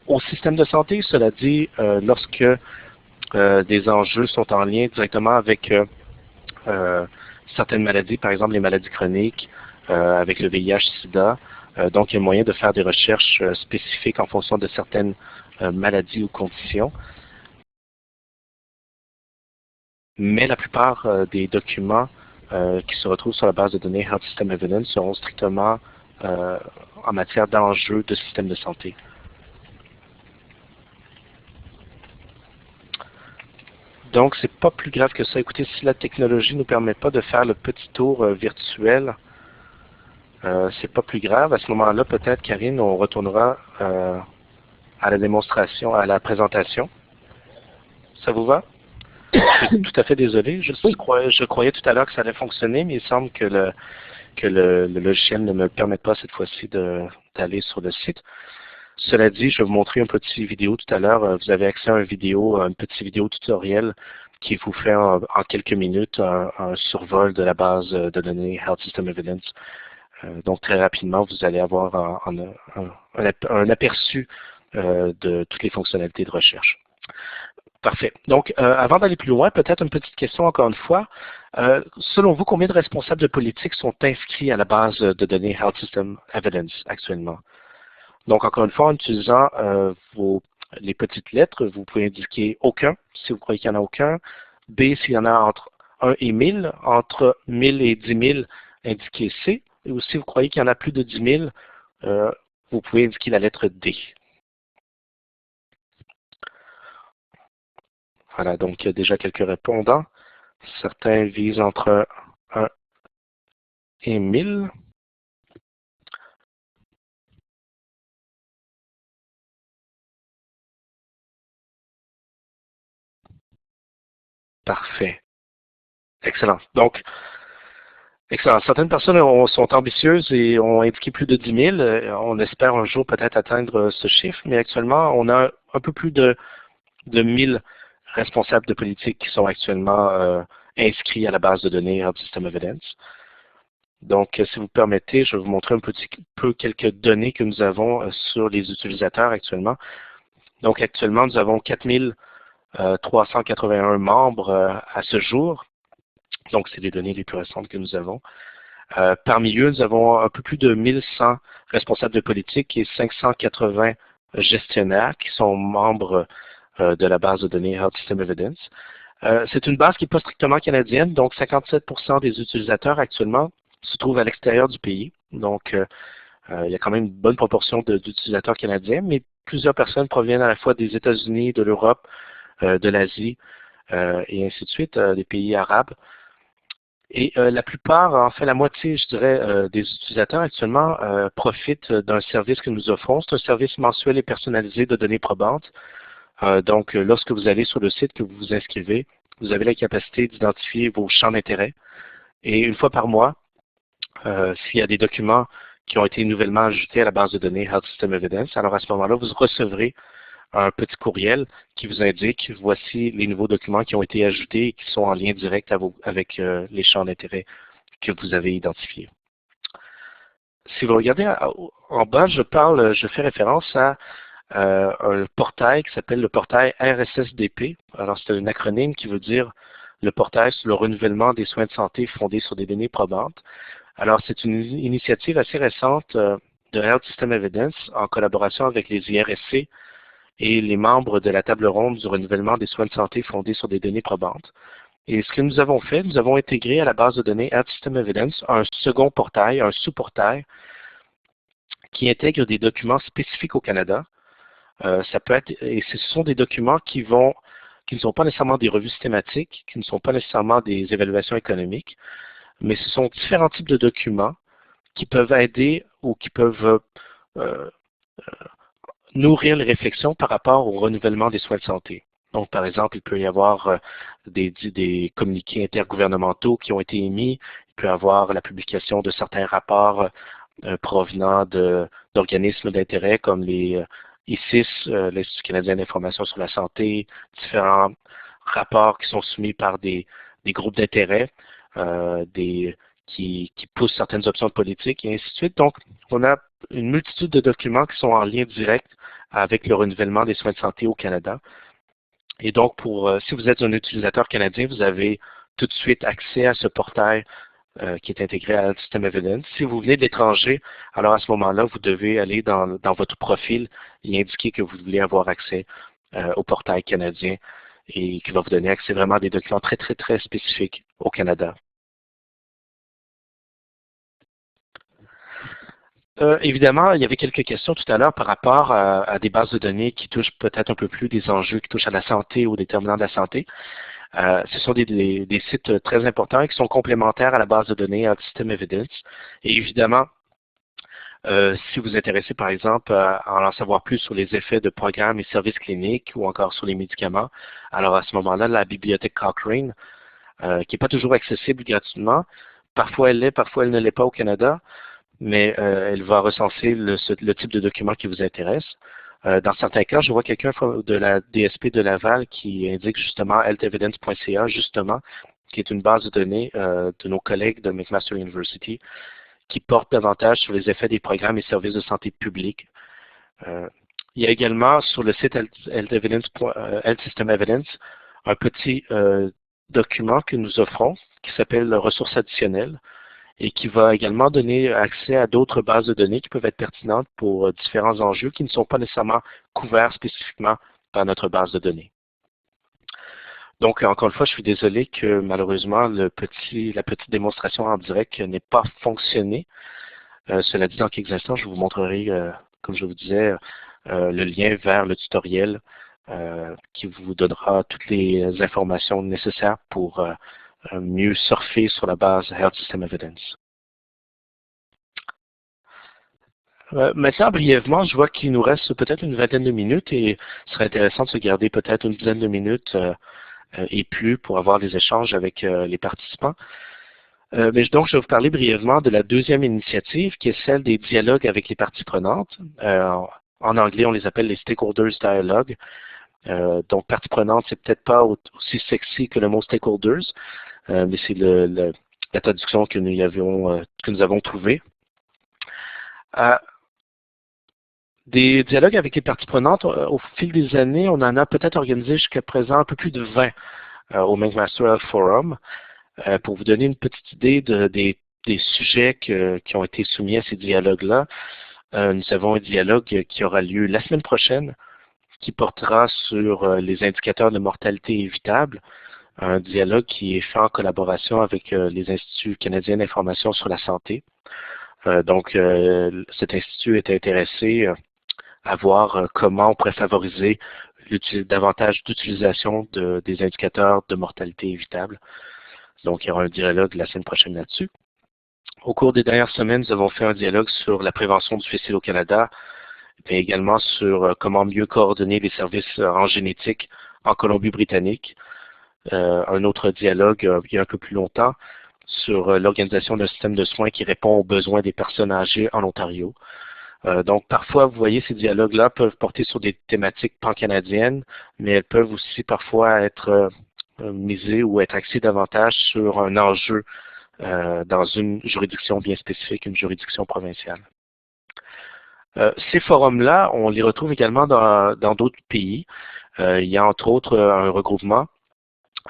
au système de santé. Cela dit, lorsque des enjeux sont en lien directement avec certaines maladies, par exemple les maladies chroniques, avec le VIH-Sida, donc il y a moyen de faire des recherches spécifiques en fonction de certaines maladies ou conditions. Mais la plupart des documents qui se retrouvent sur la base de données Health System Evidence seront strictement en matière d'enjeux de système de santé. Donc, c'est pas plus grave que ça. Écoutez, si la technologie ne nous permet pas de faire le petit tour virtuel, c'est pas plus grave. À ce moment-là, peut-être, Karine, on retournera à la démonstration, à la présentation. Ça vous va? Je suis tout à fait désolé. Je croyais tout à l'heure que ça allait fonctionner, mais il semble que le logiciel ne me permet pas cette fois-ci d'aller sur le site. Cela dit, je vais vous montrer une petite vidéo tout à l'heure. Vous avez accès à une petite vidéo tutoriel qui vous fait en quelques minutes un survol de la base de données Health System Evidence. Donc très rapidement, vous allez avoir un aperçu de toutes les fonctionnalités de recherche. Parfait. Donc, avant d'aller plus loin, peut-être une petite question encore une fois. Selon vous, combien de responsables de politique sont inscrits à la base de données Health System Evidence actuellement? Donc, encore une fois, en utilisant les petites lettres, vous pouvez indiquer aucun, si vous croyez qu'il n'y en a aucun. B, s'il y en a entre 1 et 1000. Entre 1000 et 10 000, indiquez C. Et si vous croyez qu'il y en a plus de 10 000, vous pouvez indiquer la lettre D. Voilà, donc il y a déjà quelques répondants. Certains visent entre 1 et 1000. Parfait. Excellent. Donc, excellent. Certaines personnes sont ambitieuses et ont indiqué plus de 10 000. On espère un jour peut-être atteindre ce chiffre, mais actuellement, on a un peu plus de 1000 responsables de politique qui sont actuellement inscrits à la base de données Health System Evidence. Donc, si vous permettez, je vais vous montrer un petit peu quelques données que nous avons sur les utilisateurs actuellement. Donc, actuellement, nous avons 4381 membres à ce jour. Donc, c'est les données les plus récentes que nous avons. Parmi eux, nous avons un peu plus de 1100 responsables de politique et 580 gestionnaires qui sont membres de la base de données Health System Evidence. C'est une base qui n'est pas strictement canadienne, donc 57% des utilisateurs actuellement se trouvent à l'extérieur du pays. Donc, il y a quand même une bonne proportion d'utilisateurs canadiens, mais plusieurs personnes proviennent à la fois des États-Unis, de l'Europe, de l'Asie et ainsi de suite, des pays arabes. Et la plupart, en fait la moitié, je dirais, des utilisateurs actuellement profitent d'un service que nous offrons. C'est un service mensuel et personnalisé de données probantes. Donc, lorsque vous allez sur le site, que vous vous inscrivez, vous avez la capacité d'identifier vos champs d'intérêt. Et une fois par mois, s'il y a des documents qui ont été nouvellement ajoutés à la base de données Health System Evidence, alors à ce moment-là, vous recevrez un petit courriel qui vous indique voici les nouveaux documents qui ont été ajoutés et qui sont en lien direct avec les champs d'intérêt que vous avez identifiés. Si vous regardez en bas, je fais référence à un portail qui s'appelle le portail RSSDP. Alors, c'est un acronyme qui veut dire le portail sur le renouvellement des soins de santé fondés sur des données probantes. Alors, c'est une initiative assez récente de Health System Evidence en collaboration avec les IRSC et les membres de la table ronde du renouvellement des soins de santé fondés sur des données probantes. Et ce que nous avons fait, nous avons intégré à la base de données Health System Evidence un second portail, un sous-portail, qui intègre des documents spécifiques au Canada. Ça peut être, et ce sont des documents qui ne sont pas nécessairement des revues systématiques, qui ne sont pas nécessairement des évaluations économiques, mais ce sont différents types de documents qui peuvent aider ou qui peuvent nourrir les réflexions par rapport au renouvellement des soins de santé. Donc, par exemple, il peut y avoir des communiqués intergouvernementaux qui ont été émis, il peut y avoir la publication de certains rapports provenant d'organismes d'intérêt comme les ICIS, l'Institut canadien d'information sur la santé, différents rapports qui sont soumis par des groupes d'intérêt qui poussent certaines options politiques et ainsi de suite. Donc, on a une multitude de documents qui sont en lien direct avec le renouvellement des soins de santé au Canada. Et donc, si vous êtes un utilisateur canadien, vous avez tout de suite accès à ce portail qui est intégré à Health System Evidence. Si vous venez de l'étranger, alors à ce moment-là, vous devez aller dans votre profil et indiquer que vous voulez avoir accès au portail canadien et qui va vous donner accès vraiment à des documents très, très, très spécifiques au Canada. Évidemment, il y avait quelques questions tout à l'heure par rapport à des bases de données qui touchent peut-être un peu plus des enjeux qui touchent à la santé ou aux déterminants de la santé. Ce sont des sites très importants et qui sont complémentaires à la base de données Health System Evidence. Et évidemment, si vous vous intéressez par exemple à en savoir plus sur les effets de programmes et services cliniques ou encore sur les médicaments, alors à ce moment-là, la bibliothèque Cochrane, qui n'est pas toujours accessible gratuitement, parfois elle l'est, parfois elle ne l'est pas au Canada, mais elle va recenser le type de document qui vous intéresse. Dans certains cas, je vois quelqu'un de la DSP de Laval qui indique justement healthevidence.ca, justement, qui est une base de données de nos collègues de McMaster University, qui porte davantage sur les effets des programmes et services de santé publique. Il y a également sur le site Health System Evidence un petit document que nous offrons qui s'appelle ressources additionnelles et qui va également donner accès à d'autres bases de données qui peuvent être pertinentes pour différents enjeux qui ne sont pas nécessairement couverts spécifiquement par notre base de données. Donc, encore une fois, je suis désolé que malheureusement, la petite démonstration en direct n'ait pas fonctionné. Cela dit, dans quelques instants, je vous montrerai, comme je vous disais, le lien vers le tutoriel qui vous donnera toutes les informations nécessaires pour mieux surfer sur la base Health System Evidence. Maintenant, brièvement, je vois qu'il nous reste peut-être une vingtaine de minutes et ce serait intéressant de se garder peut-être une dizaine de minutes et plus pour avoir des échanges avec les participants. Donc, je vais vous parler brièvement de la deuxième initiative qui est celle des dialogues avec les parties prenantes. En anglais, on les appelle les Stakeholders Dialogue. Donc, parties prenantes, c'est peut-être pas aussi sexy que le mot Stakeholders, mais c'est la traduction que nous avons trouvée. Des dialogues avec les parties prenantes, au fil des années, on en a peut-être organisé jusqu'à présent un peu plus de 20 au McMaster Health Forum. Pour vous donner une petite idée des sujets qui ont été soumis à ces dialogues-là, nous avons un dialogue qui aura lieu la semaine prochaine, qui portera sur les indicateurs de mortalité évitable, un dialogue qui est fait en collaboration avec les Instituts canadiens d'information sur la santé. Donc, cet institut est intéressé à voir comment on pourrait favoriser davantage d'utilisation des indicateurs de mortalité évitable. Donc, il y aura un dialogue la semaine prochaine là-dessus. Au cours des dernières semaines, nous avons fait un dialogue sur la prévention du suicide au Canada, mais également sur comment mieux coordonner les services en génétique en Colombie-Britannique. Un autre dialogue, il y a un peu plus longtemps, sur l'organisation d'un système de soins qui répond aux besoins des personnes âgées en Ontario. Donc, parfois, vous voyez, ces dialogues-là peuvent porter sur des thématiques pan-canadiennes, mais elles peuvent aussi parfois être misées ou être axées davantage sur un enjeu dans une juridiction bien spécifique, une juridiction provinciale. Ces forums-là, on les retrouve également dans d'autres pays. Il y a entre autres un regroupement,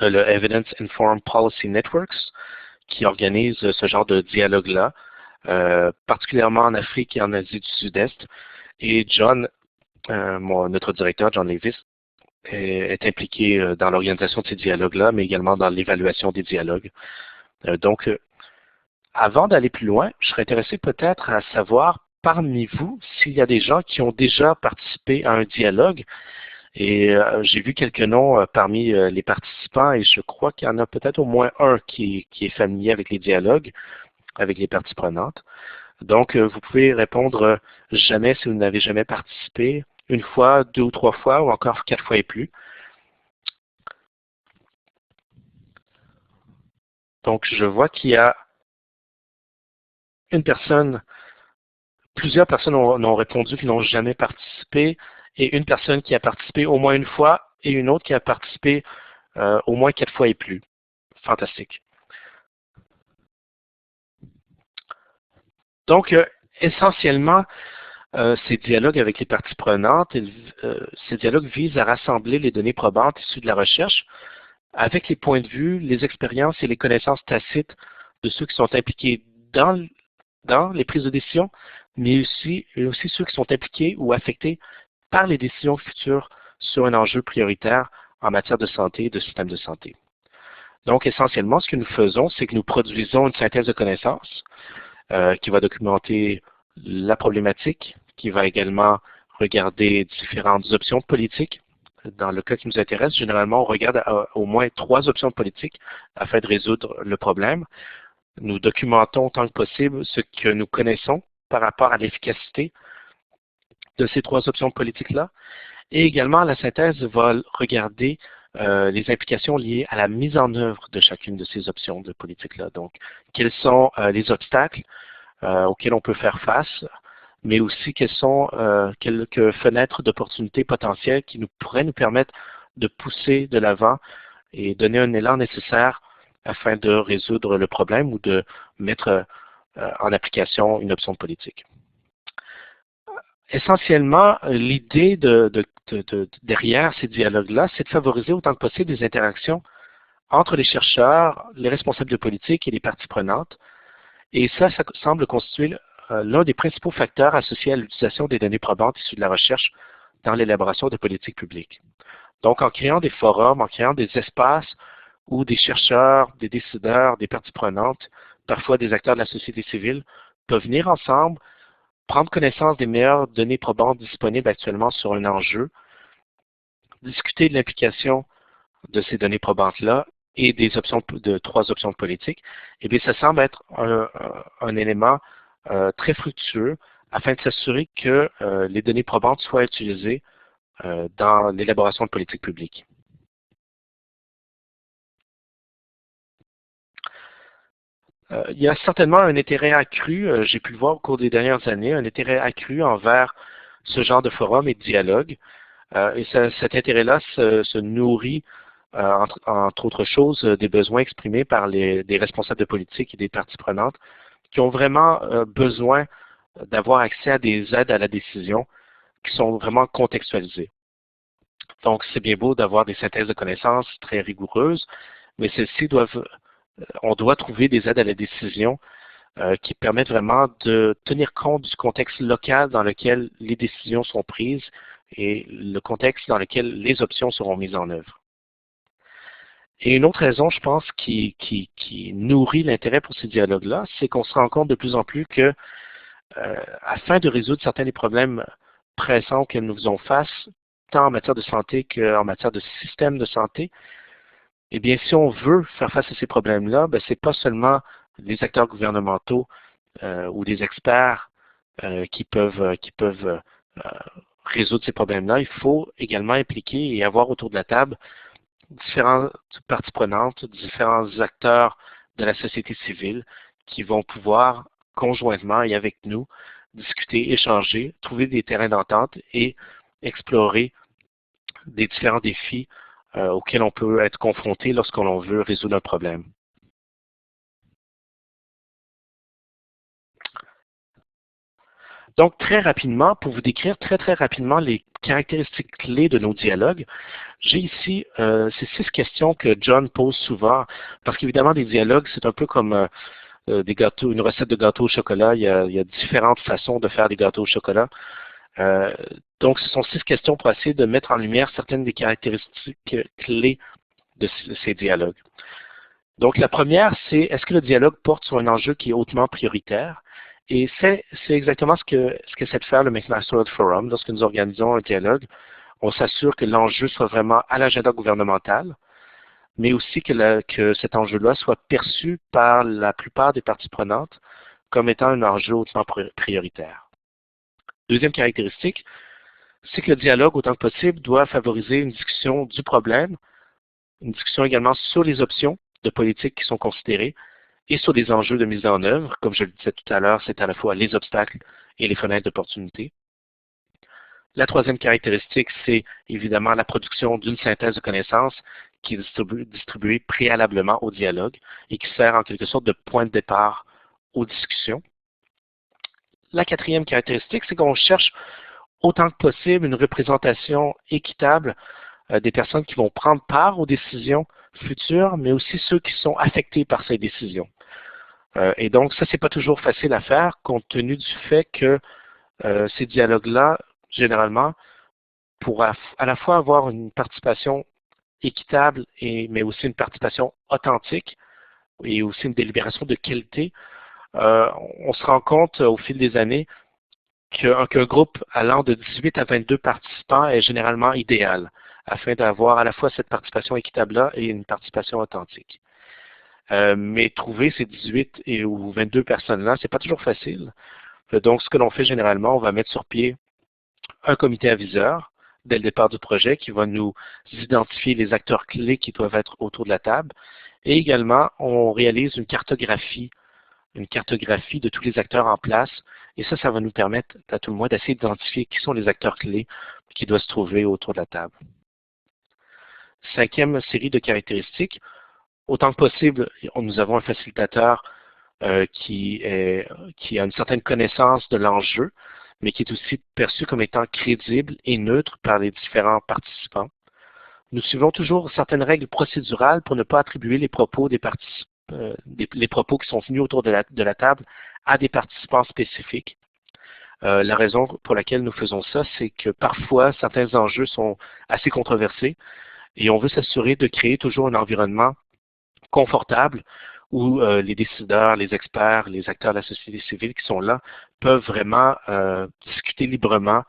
le Evidence Informed Policy Networks, qui organise ce genre de dialogue-là, particulièrement en Afrique et en Asie du Sud-Est. Et John, notre directeur, John Levis, est impliqué dans l'organisation de ces dialogues-là, mais également dans l'évaluation des dialogues. Donc, avant d'aller plus loin, je serais intéressé peut-être à savoir parmi vous s'il y a des gens qui ont déjà participé à un dialogue. Et j'ai vu quelques noms parmi les participants et je crois qu'il y en a peut-être au moins un qui est familier avec les dialogues, avec les parties prenantes. Donc, vous pouvez répondre jamais si vous n'avez jamais participé, une fois, 2 ou 3 fois, ou encore 4 fois et plus. Donc, je vois qu'il y a une personne, plusieurs personnes ont répondu qu'ils n'ont jamais participé, et une personne qui a participé au moins une fois, et une autre qui a participé au moins 4 fois et plus. Fantastique. Donc, essentiellement, ces dialogues avec les parties prenantes, ces dialogues visent à rassembler les données probantes issues de la recherche avec les points de vue, les expériences et les connaissances tacites de ceux qui sont impliqués dans les prises de décision, mais aussi ceux qui sont impliqués ou affectés par les décisions futures sur un enjeu prioritaire en matière de santé et de système de santé. Donc, essentiellement, ce que nous faisons, c'est que nous produisons une synthèse de connaissances qui va documenter la problématique, qui va également regarder différentes options politiques. Dans le cas qui nous intéresse, généralement, on regarde au moins 3 options politiques afin de résoudre le problème. Nous documentons autant que possible ce que nous connaissons par rapport à l'efficacité de ces 3 options politiques-là. Et également, la synthèse va regarder les implications liées à la mise en œuvre de chacune de ces options de politique-là. Donc, quels sont les obstacles auxquels on peut faire face, mais aussi quelles sont quelques fenêtres d'opportunités potentielles qui pourraient nous permettre de pousser de l'avant et donner un élan nécessaire afin de résoudre le problème ou de mettre en application une option politique. Essentiellement, l'idée derrière ces dialogues-là, c'est de favoriser autant que possible des interactions entre les chercheurs, les responsables de politique et les parties prenantes. Et ça semble constituer l'un des principaux facteurs associés à l'utilisation des données probantes issues de la recherche dans l'élaboration de politiques publiques. Donc, en créant des forums, en créant des espaces où des chercheurs, des décideurs, des parties prenantes, parfois des acteurs de la société civile, peuvent venir ensemble, prendre connaissance des meilleures données probantes disponibles actuellement sur un enjeu, discuter de l'implication de ces données probantes-là et des options de 3 options de politique, eh bien, ça semble être un élément très fructueux afin de s'assurer que les données probantes soient utilisées dans l'élaboration de politiques publiques. Il y a certainement un intérêt accru, j'ai pu le voir au cours des dernières années, un intérêt accru envers ce genre de forum et de dialogue. Et cet intérêt-là se nourrit, entre autres choses, des besoins exprimés par des responsables de politique et des parties prenantes qui ont vraiment besoin d'avoir accès à des aides à la décision qui sont vraiment contextualisées. Donc, c'est bien beau d'avoir des synthèses de connaissances très rigoureuses, mais celles-ci on doit trouver des aides à la décision qui permettent vraiment de tenir compte du contexte local dans lequel les décisions sont prises et le contexte dans lequel les options seront mises en œuvre. Et une autre raison, je pense, qui nourrit l'intérêt pour ces dialogues-là, c'est qu'on se rend compte de plus en plus que, afin de résoudre certains des problèmes pressants auxquels nous faisons face, tant en matière de santé qu'en matière de système de santé, eh bien, si on veut faire face à ces problèmes-là, ce n'est pas seulement les acteurs gouvernementaux ou des experts qui peuvent résoudre ces problèmes-là. Il faut également impliquer et avoir autour de la table différentes parties prenantes, différents acteurs de la société civile qui vont pouvoir conjointement et avec nous discuter, échanger, trouver des terrains d'entente et explorer des différents défis auxquels on peut être confronté lorsqu'on veut résoudre un problème. Donc, très rapidement, pour vous décrire très rapidement les caractéristiques clés de nos dialogues, j'ai ici ces 6 questions que John pose souvent, parce qu'évidemment, des dialogues, c'est un peu comme des gâteaux, une recette de gâteau au chocolat. Il y a différentes façons de faire des gâteaux au chocolat. Donc, ce sont 6 questions pour essayer de mettre en lumière certaines des caractéristiques clés de ces dialogues. Donc, la première, c'est est-ce que le dialogue porte sur un enjeu qui est hautement prioritaire? Et c'est exactement ce que c'est de faire le McMaster Forum. Lorsque nous organisons un dialogue, on s'assure que l'enjeu soit vraiment à l'agenda gouvernemental, mais aussi que cet enjeu-là soit perçu par la plupart des parties prenantes comme étant un enjeu hautement prioritaire. Deuxième caractéristique, c'est que le dialogue, autant que possible, doit favoriser une discussion du problème, une discussion également sur les options de politique qui sont considérées et sur des enjeux de mise en œuvre. Comme je le disais tout à l'heure, c'est à la fois les obstacles et les fenêtres d'opportunité. La troisième caractéristique, c'est évidemment la production d'une synthèse de connaissances qui est distribuée préalablement au dialogue et qui sert en quelque sorte de point de départ aux discussions. La quatrième caractéristique, c'est qu'on cherche autant que possible une représentation équitable des personnes qui vont prendre part aux décisions futures, mais aussi ceux qui sont affectés par ces décisions. Et donc, ça, c'est pas toujours facile à faire, compte tenu du fait que ces dialogues-là, généralement, pour à la fois avoir une participation équitable, mais aussi une participation authentique et aussi une délibération de qualité, on se rend compte au fil des années qu'un groupe allant de 18 à 22 participants est généralement idéal, afin d'avoir à la fois cette participation équitable-là et une participation authentique. Mais trouver ces 18 ou 22 personnes-là, c'est pas toujours facile. Donc, ce que l'on fait généralement, on va mettre sur pied un comité aviseur dès le départ du projet qui va nous identifier les acteurs clés qui doivent être autour de la table. Et également, on réalise une cartographie de tous les acteurs en place. Et ça va nous permettre, à tout le moins, d'essayer d'identifier qui sont les acteurs clés qui doivent se trouver autour de la table. Cinquième série de caractéristiques, autant que possible, nous avons un facilitateur qui a une certaine connaissance de l'enjeu, mais qui est aussi perçu comme étant crédible et neutre par les différents participants. Nous suivons toujours certaines règles procédurales pour ne pas attribuer les propos les propos qui sont venus autour de la table à des participants spécifiques. La raison pour laquelle nous faisons ça, c'est que parfois, certains enjeux sont assez controversés et on veut s'assurer de créer toujours un environnement confortable où les décideurs, les experts, les acteurs de la société civile qui sont là peuvent vraiment discuter librement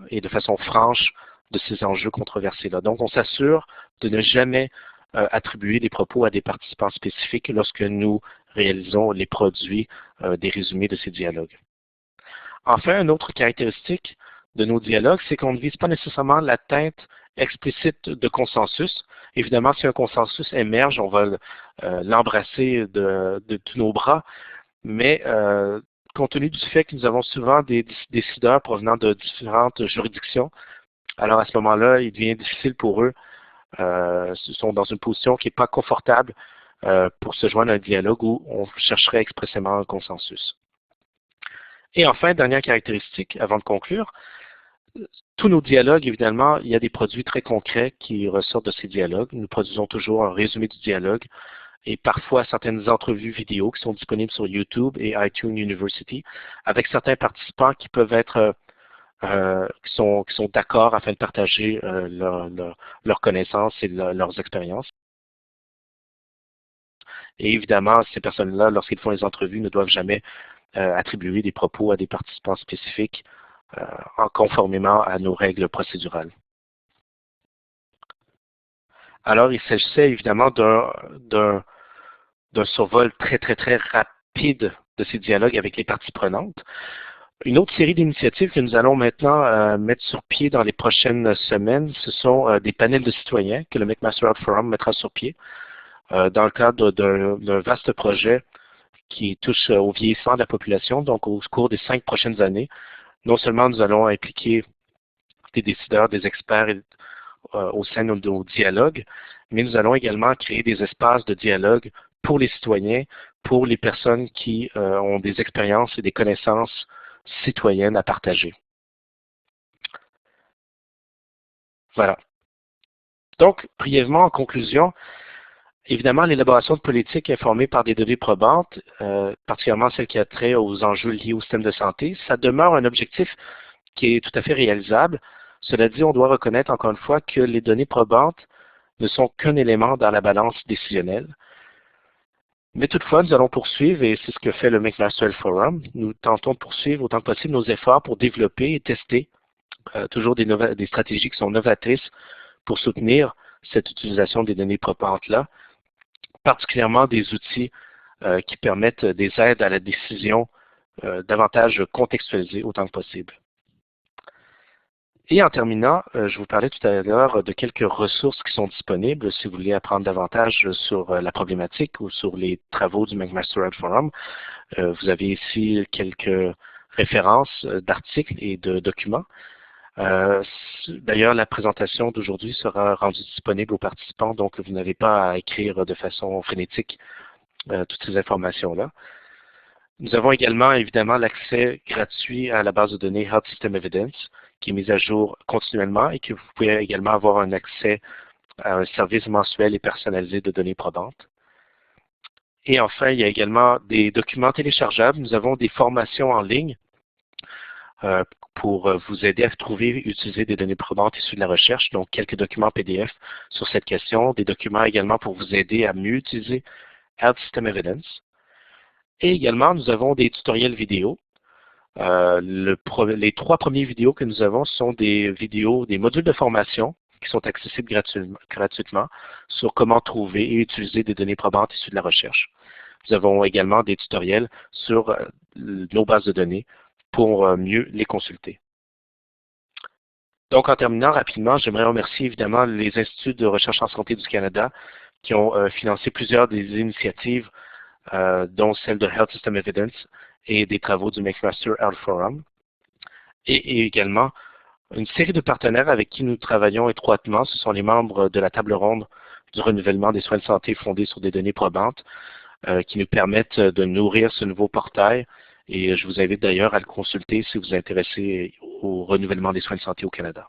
et de façon franche de ces enjeux controversés-là. Donc, on s'assure de ne jamais attribuer des propos à des participants spécifiques lorsque nous réalisons les produits des résumés de ces dialogues. Enfin, une autre caractéristique de nos dialogues, c'est qu'on ne vise pas nécessairement l'atteinte explicite de consensus. Évidemment, si un consensus émerge, on va l'embrasser de tous nos bras, mais compte tenu du fait que nous avons souvent des décideurs provenant de différentes juridictions, alors à ce moment-là, il devient difficile pour eux, sont dans une position qui n'est pas confortable pour se joindre à un dialogue où on chercherait expressément un consensus. Et enfin, dernière caractéristique, avant de conclure, tous nos dialogues, évidemment, il y a des produits très concrets qui ressortent de ces dialogues. Nous produisons toujours un résumé du dialogue et parfois certaines entrevues vidéo qui sont disponibles sur YouTube et iTunes University avec certains participants qui peuvent être qui sont d'accord afin de partager leurs connaissances et leurs expériences. Et évidemment, ces personnes-là, lorsqu'ils font les entrevues, ne doivent jamais attribuer des propos à des participants spécifiques conformément à nos règles procédurales. Alors, il s'agissait évidemment d'un survol très rapide de ces dialogues avec les parties prenantes. Une autre série d'initiatives que nous allons maintenant mettre sur pied dans les prochaines semaines, ce sont des panels de citoyens que le McMaster Out Forum mettra sur pied dans le cadre d'un vaste projet qui touche au vieillissement de la population. Donc, au cours des 5 prochaines années, non seulement nous allons impliquer des décideurs, des experts au sein de nos dialogues, mais nous allons également créer des espaces de dialogue pour les citoyens, pour les personnes qui ont des expériences et des connaissances citoyennes à partager. Voilà. Donc, brièvement, en conclusion, évidemment, l'élaboration de politiques informées par des données probantes, particulièrement celles qui a trait aux enjeux liés au système de santé, ça demeure un objectif qui est tout à fait réalisable. Cela dit, on doit reconnaître encore une fois que les données probantes ne sont qu'un élément dans la balance décisionnelle. Mais toutefois, nous allons poursuivre, et c'est ce que fait le McMaster Forum, nous tentons de poursuivre autant que possible nos efforts pour développer et tester toujours des stratégies qui sont novatrices pour soutenir cette utilisation des données probantes-là, particulièrement des outils qui permettent des aides à la décision davantage contextualisé autant que possible. Et en terminant, je vous parlais tout à l'heure de quelques ressources qui sont disponibles si vous voulez apprendre davantage sur la problématique ou sur les travaux du McMaster Art Forum. Vous avez ici quelques références d'articles et de documents. D'ailleurs, la présentation d'aujourd'hui sera rendue disponible aux participants, donc vous n'avez pas à écrire de façon frénétique toutes ces informations-là. Nous avons également, évidemment, l'accès gratuit à la base de données Health System Evidence, qui est mise à jour continuellement et que vous pouvez également avoir un accès à un service mensuel et personnalisé de données probantes. Et enfin, il y a également des documents téléchargeables. Nous avons des formations en ligne pour vous aider à trouver et utiliser des données probantes issues de la recherche, donc quelques documents PDF sur cette question, des documents également pour vous aider à mieux utiliser Health System Evidence. Et également, nous avons des tutoriels vidéo. Les 3 premières vidéos que nous avons sont des vidéos, des modules de formation qui sont accessibles gratuitement sur comment trouver et utiliser des données probantes issues de la recherche. Nous avons également des tutoriels sur nos bases de données pour mieux les consulter. Donc, en terminant rapidement, j'aimerais remercier évidemment les Instituts de recherche en santé du Canada qui ont financé plusieurs des initiatives, dont celle de Health System Evidence et des travaux du McMaster Art Forum. Et également, une série de partenaires avec qui nous travaillons étroitement, ce sont les membres de la table ronde du renouvellement des soins de santé fondés sur des données probantes qui nous permettent de nourrir ce nouveau portail. Et je vous invite d'ailleurs à le consulter si vous êtes intéressé au renouvellement des soins de santé au Canada.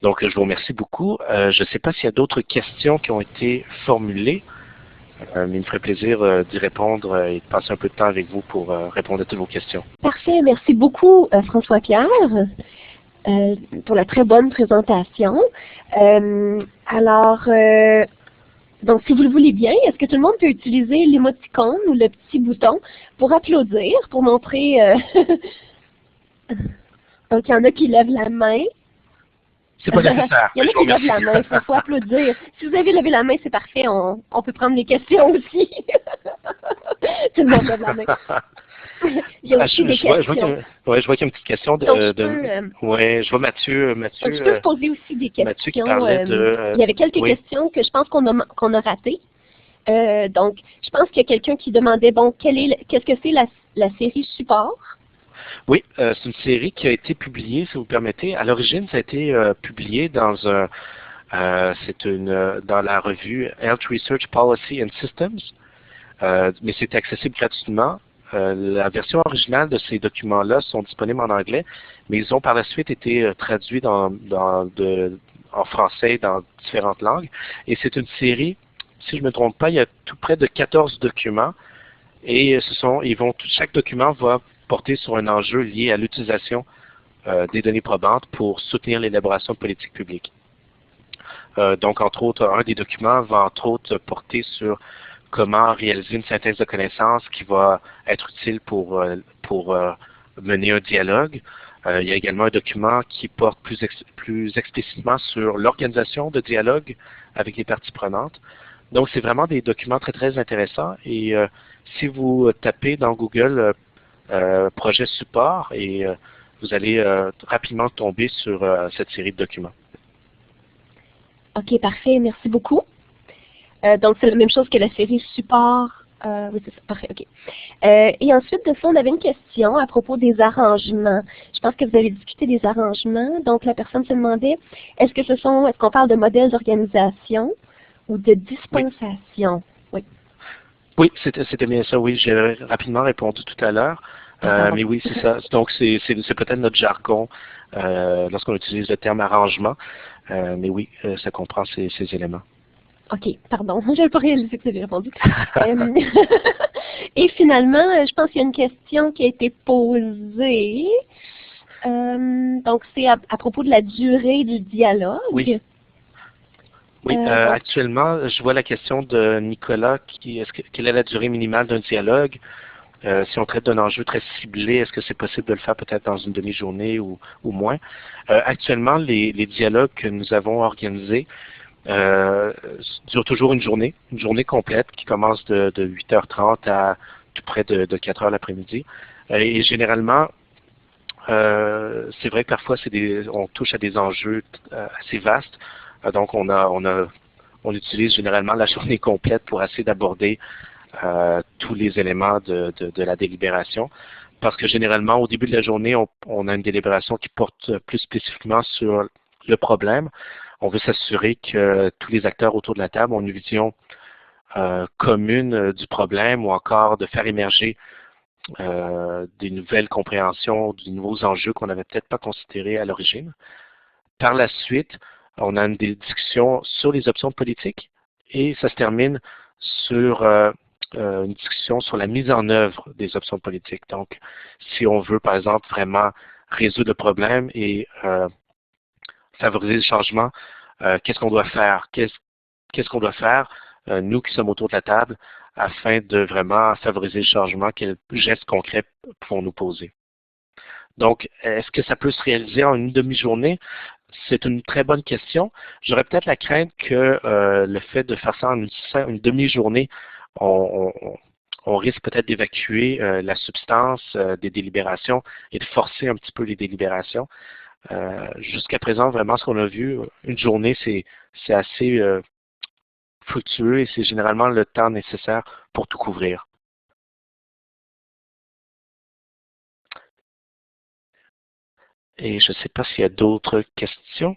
Donc, je vous remercie beaucoup. Je ne sais pas s'il y a d'autres questions qui ont été formulées. Mais il me ferait plaisir d'y répondre et de passer un peu de temps avec vous pour répondre à toutes vos questions. Parfait, merci beaucoup François-Pierre pour la très bonne présentation. Donc si vous le voulez bien, est-ce que tout le monde peut utiliser l'émoticône ou le petit bouton pour applaudir, pour montrer... Donc il y en a qui lèvent la main. C'est pas nécessaire. Il y en a qui lèvent la main, il faut applaudir. Si vous avez levé la main, c'est parfait, on peut prendre les questions aussi. Tout le monde lève la main. Il y a aussi des questions. Je vois qu'il y a une petite question de... Oui, je vois Mathieu. Je peux poser aussi des questions. Mathieu qui parlait il y avait quelques questions que je pense qu'on a ratées. Donc, je pense qu'il y a quelqu'un qui demandait, bon, qu'est-ce que c'est la série support? Oui, c'est une série qui a été publiée, si vous permettez. À l'origine, ça a été publié dans dans la revue Health Research Policy and Systems, mais c'est accessible gratuitement. La version originale de ces documents-là sont disponibles en anglais, mais ils ont par la suite été traduits en français dans différentes langues. Et c'est une série, si je ne me trompe pas, il y a tout près de 14 documents, et chaque document va porter sur un enjeu lié à l'utilisation des données probantes pour soutenir l'élaboration de politiques publiques. Donc, entre autres, un des documents va entre autres porter sur comment réaliser une synthèse de connaissances qui va être utile pour mener un dialogue. Il y a également un document qui porte plus explicitement sur l'organisation de dialogue avec les parties prenantes. Donc, c'est vraiment des documents très, très intéressants. Et si vous tapez dans Google projet support, et vous allez rapidement tomber sur cette série de documents. OK, parfait. Merci beaucoup. Donc, c'est la même chose que la série support. Oui, c'est ça. Parfait, OK. Et ensuite de ça, on avait une question à propos des arrangements. Je pense que vous avez discuté des arrangements. Donc, la personne se demandait, est-ce qu'on parle de modèles d'organisation ou de dispensation? Oui. Oui, c'était bien ça, oui. J'ai rapidement répondu tout à l'heure. Mais oui, c'est ça. Donc, c'est peut-être notre jargon lorsqu'on utilise le terme arrangement. Mais oui, ça comprend ces éléments. OK, pardon, je n'avais pas réalisé que vous avez répondu. Et finalement, je pense qu'il y a une question qui a été posée. Donc, c'est à propos de la durée du dialogue. Oui. Oui, actuellement, je vois la question de Nicolas, quelle est la durée minimale d'un dialogue? Si on traite d'un enjeu très ciblé, est-ce que c'est possible de le faire peut-être dans une demi-journée ou moins? Actuellement, les dialogues que nous avons organisés durent toujours une journée complète qui commence de 8h30 à tout près de 4 heures l'après-midi. Et généralement, c'est vrai que parfois on touche à des enjeux assez vastes. Donc on utilise généralement la journée complète pour essayer d'aborder tous les éléments de la délibération. Parce que généralement, au début de la journée, on a une délibération qui porte plus spécifiquement sur le problème. On veut s'assurer que tous les acteurs autour de la table ont une vision commune du problème ou encore de faire émerger des nouvelles compréhensions, des nouveaux enjeux qu'on n'avait peut-être pas considérés à l'origine. Par la suite, on a des discussions sur les options politiques et ça se termine sur une discussion sur la mise en œuvre des options politiques. Donc, si on veut, par exemple, vraiment résoudre le problème et favoriser le changement, qu'est-ce qu'on doit faire? Qu'est-ce qu'on doit faire, nous qui sommes autour de la table, afin de vraiment favoriser le changement? Quels gestes concrets pouvons-nous poser? Donc, est-ce que ça peut se réaliser en une demi-journée? C'est une très bonne question. J'aurais peut-être la crainte que le fait de faire ça en une demi-journée, on risque peut-être d'évacuer la substance des délibérations et de forcer un petit peu les délibérations. Jusqu'à présent, vraiment, ce qu'on a vu, une journée, c'est assez fructueux et c'est généralement le temps nécessaire pour tout couvrir. Et je ne sais pas s'il y a d'autres questions.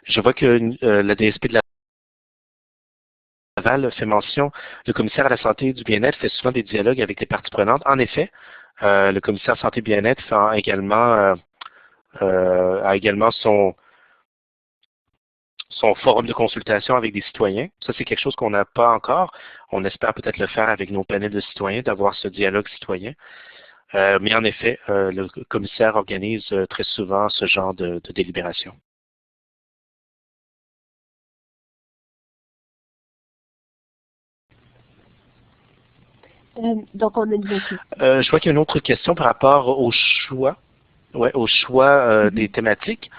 Je vois que la DSP de Laval fait mention, le commissaire à la santé et du bien-être fait souvent des dialogues avec les parties prenantes. En effet, le commissaire santé et bien-être a également son forum de consultation avec des citoyens. Ça, c'est quelque chose qu'on n'a pas encore. On espère peut-être le faire avec nos panels de citoyens, d'avoir ce dialogue citoyen. Mais en effet, le commissaire organise très souvent ce genre de délibération. Donc, on a une question. Je vois qu'il y a une autre question par rapport au choix, des thématiques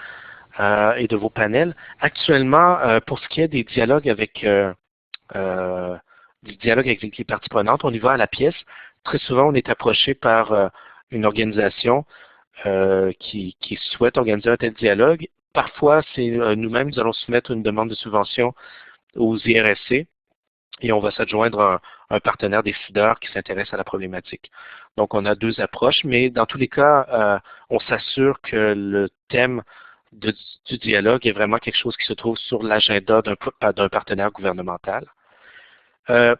et de vos panels. Actuellement, pour ce qui est des dialogues avec les parties prenantes, on y va à la pièce. Très souvent, on est approché par une organisation qui souhaite organiser un tel dialogue. Parfois, c'est nous-mêmes, nous allons soumettre une demande de subvention aux IRSC et on va s'adjoindre un partenaire décideur qui s'intéresse à la problématique. Donc, on a deux approches, mais dans tous les cas, on s'assure que le thème du dialogue est vraiment quelque chose qui se trouve sur l'agenda d'un partenaire gouvernemental.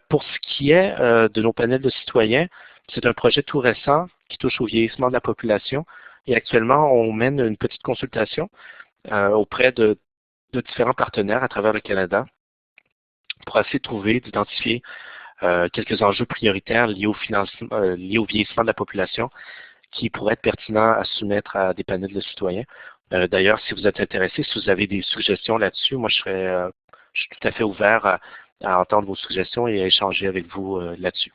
Pour ce qui est de nos panels de citoyens, c'est un projet tout récent qui touche au vieillissement de la population et actuellement, on mène une petite consultation auprès de différents partenaires à travers le Canada pour essayer de trouver, d'identifier quelques enjeux prioritaires liés au vieillissement de la population qui pourraient être pertinents à soumettre à des panels de citoyens. D'ailleurs, si vous êtes intéressé, si vous avez des suggestions là-dessus, moi je suis tout à fait ouvert à entendre vos suggestions et à échanger avec vous là-dessus.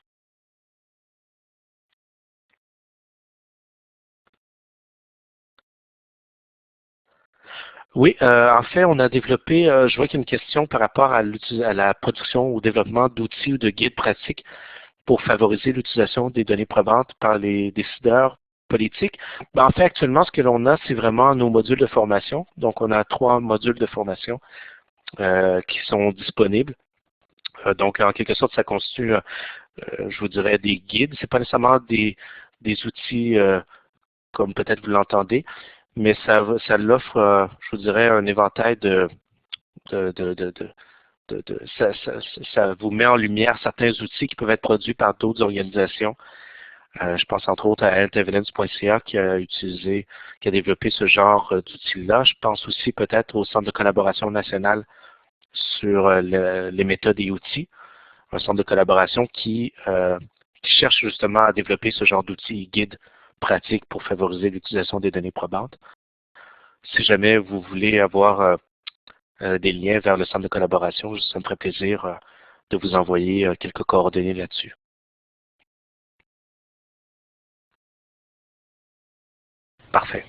Oui, en fait, on a développé, je vois qu'il y a une question par rapport à la production ou développement d'outils ou de guides pratiques pour favoriser l'utilisation des données probantes par les décideurs politiques. Ben, en fait, actuellement, ce que l'on a, c'est vraiment nos modules de formation. Donc, on a 3 modules de formation qui sont disponibles. Donc, en quelque sorte, ça constitue, je vous dirais, des guides. C'est pas nécessairement des outils comme peut-être vous l'entendez, mais ça l'offre, je vous dirais, un éventail ça vous met en lumière certains outils qui peuvent être produits par d'autres organisations. Je pense entre autres à Health-Evidence.ca qui a développé ce genre d'outils-là. Je pense aussi peut-être au Centre de collaboration nationale sur les méthodes et outils, un centre de collaboration qui cherche justement à développer ce genre d'outils et guides pratiques pour favoriser l'utilisation des données probantes. Si jamais vous voulez avoir des liens vers le centre de collaboration, ça me ferait plaisir de vous envoyer quelques coordonnées là-dessus. Parfait.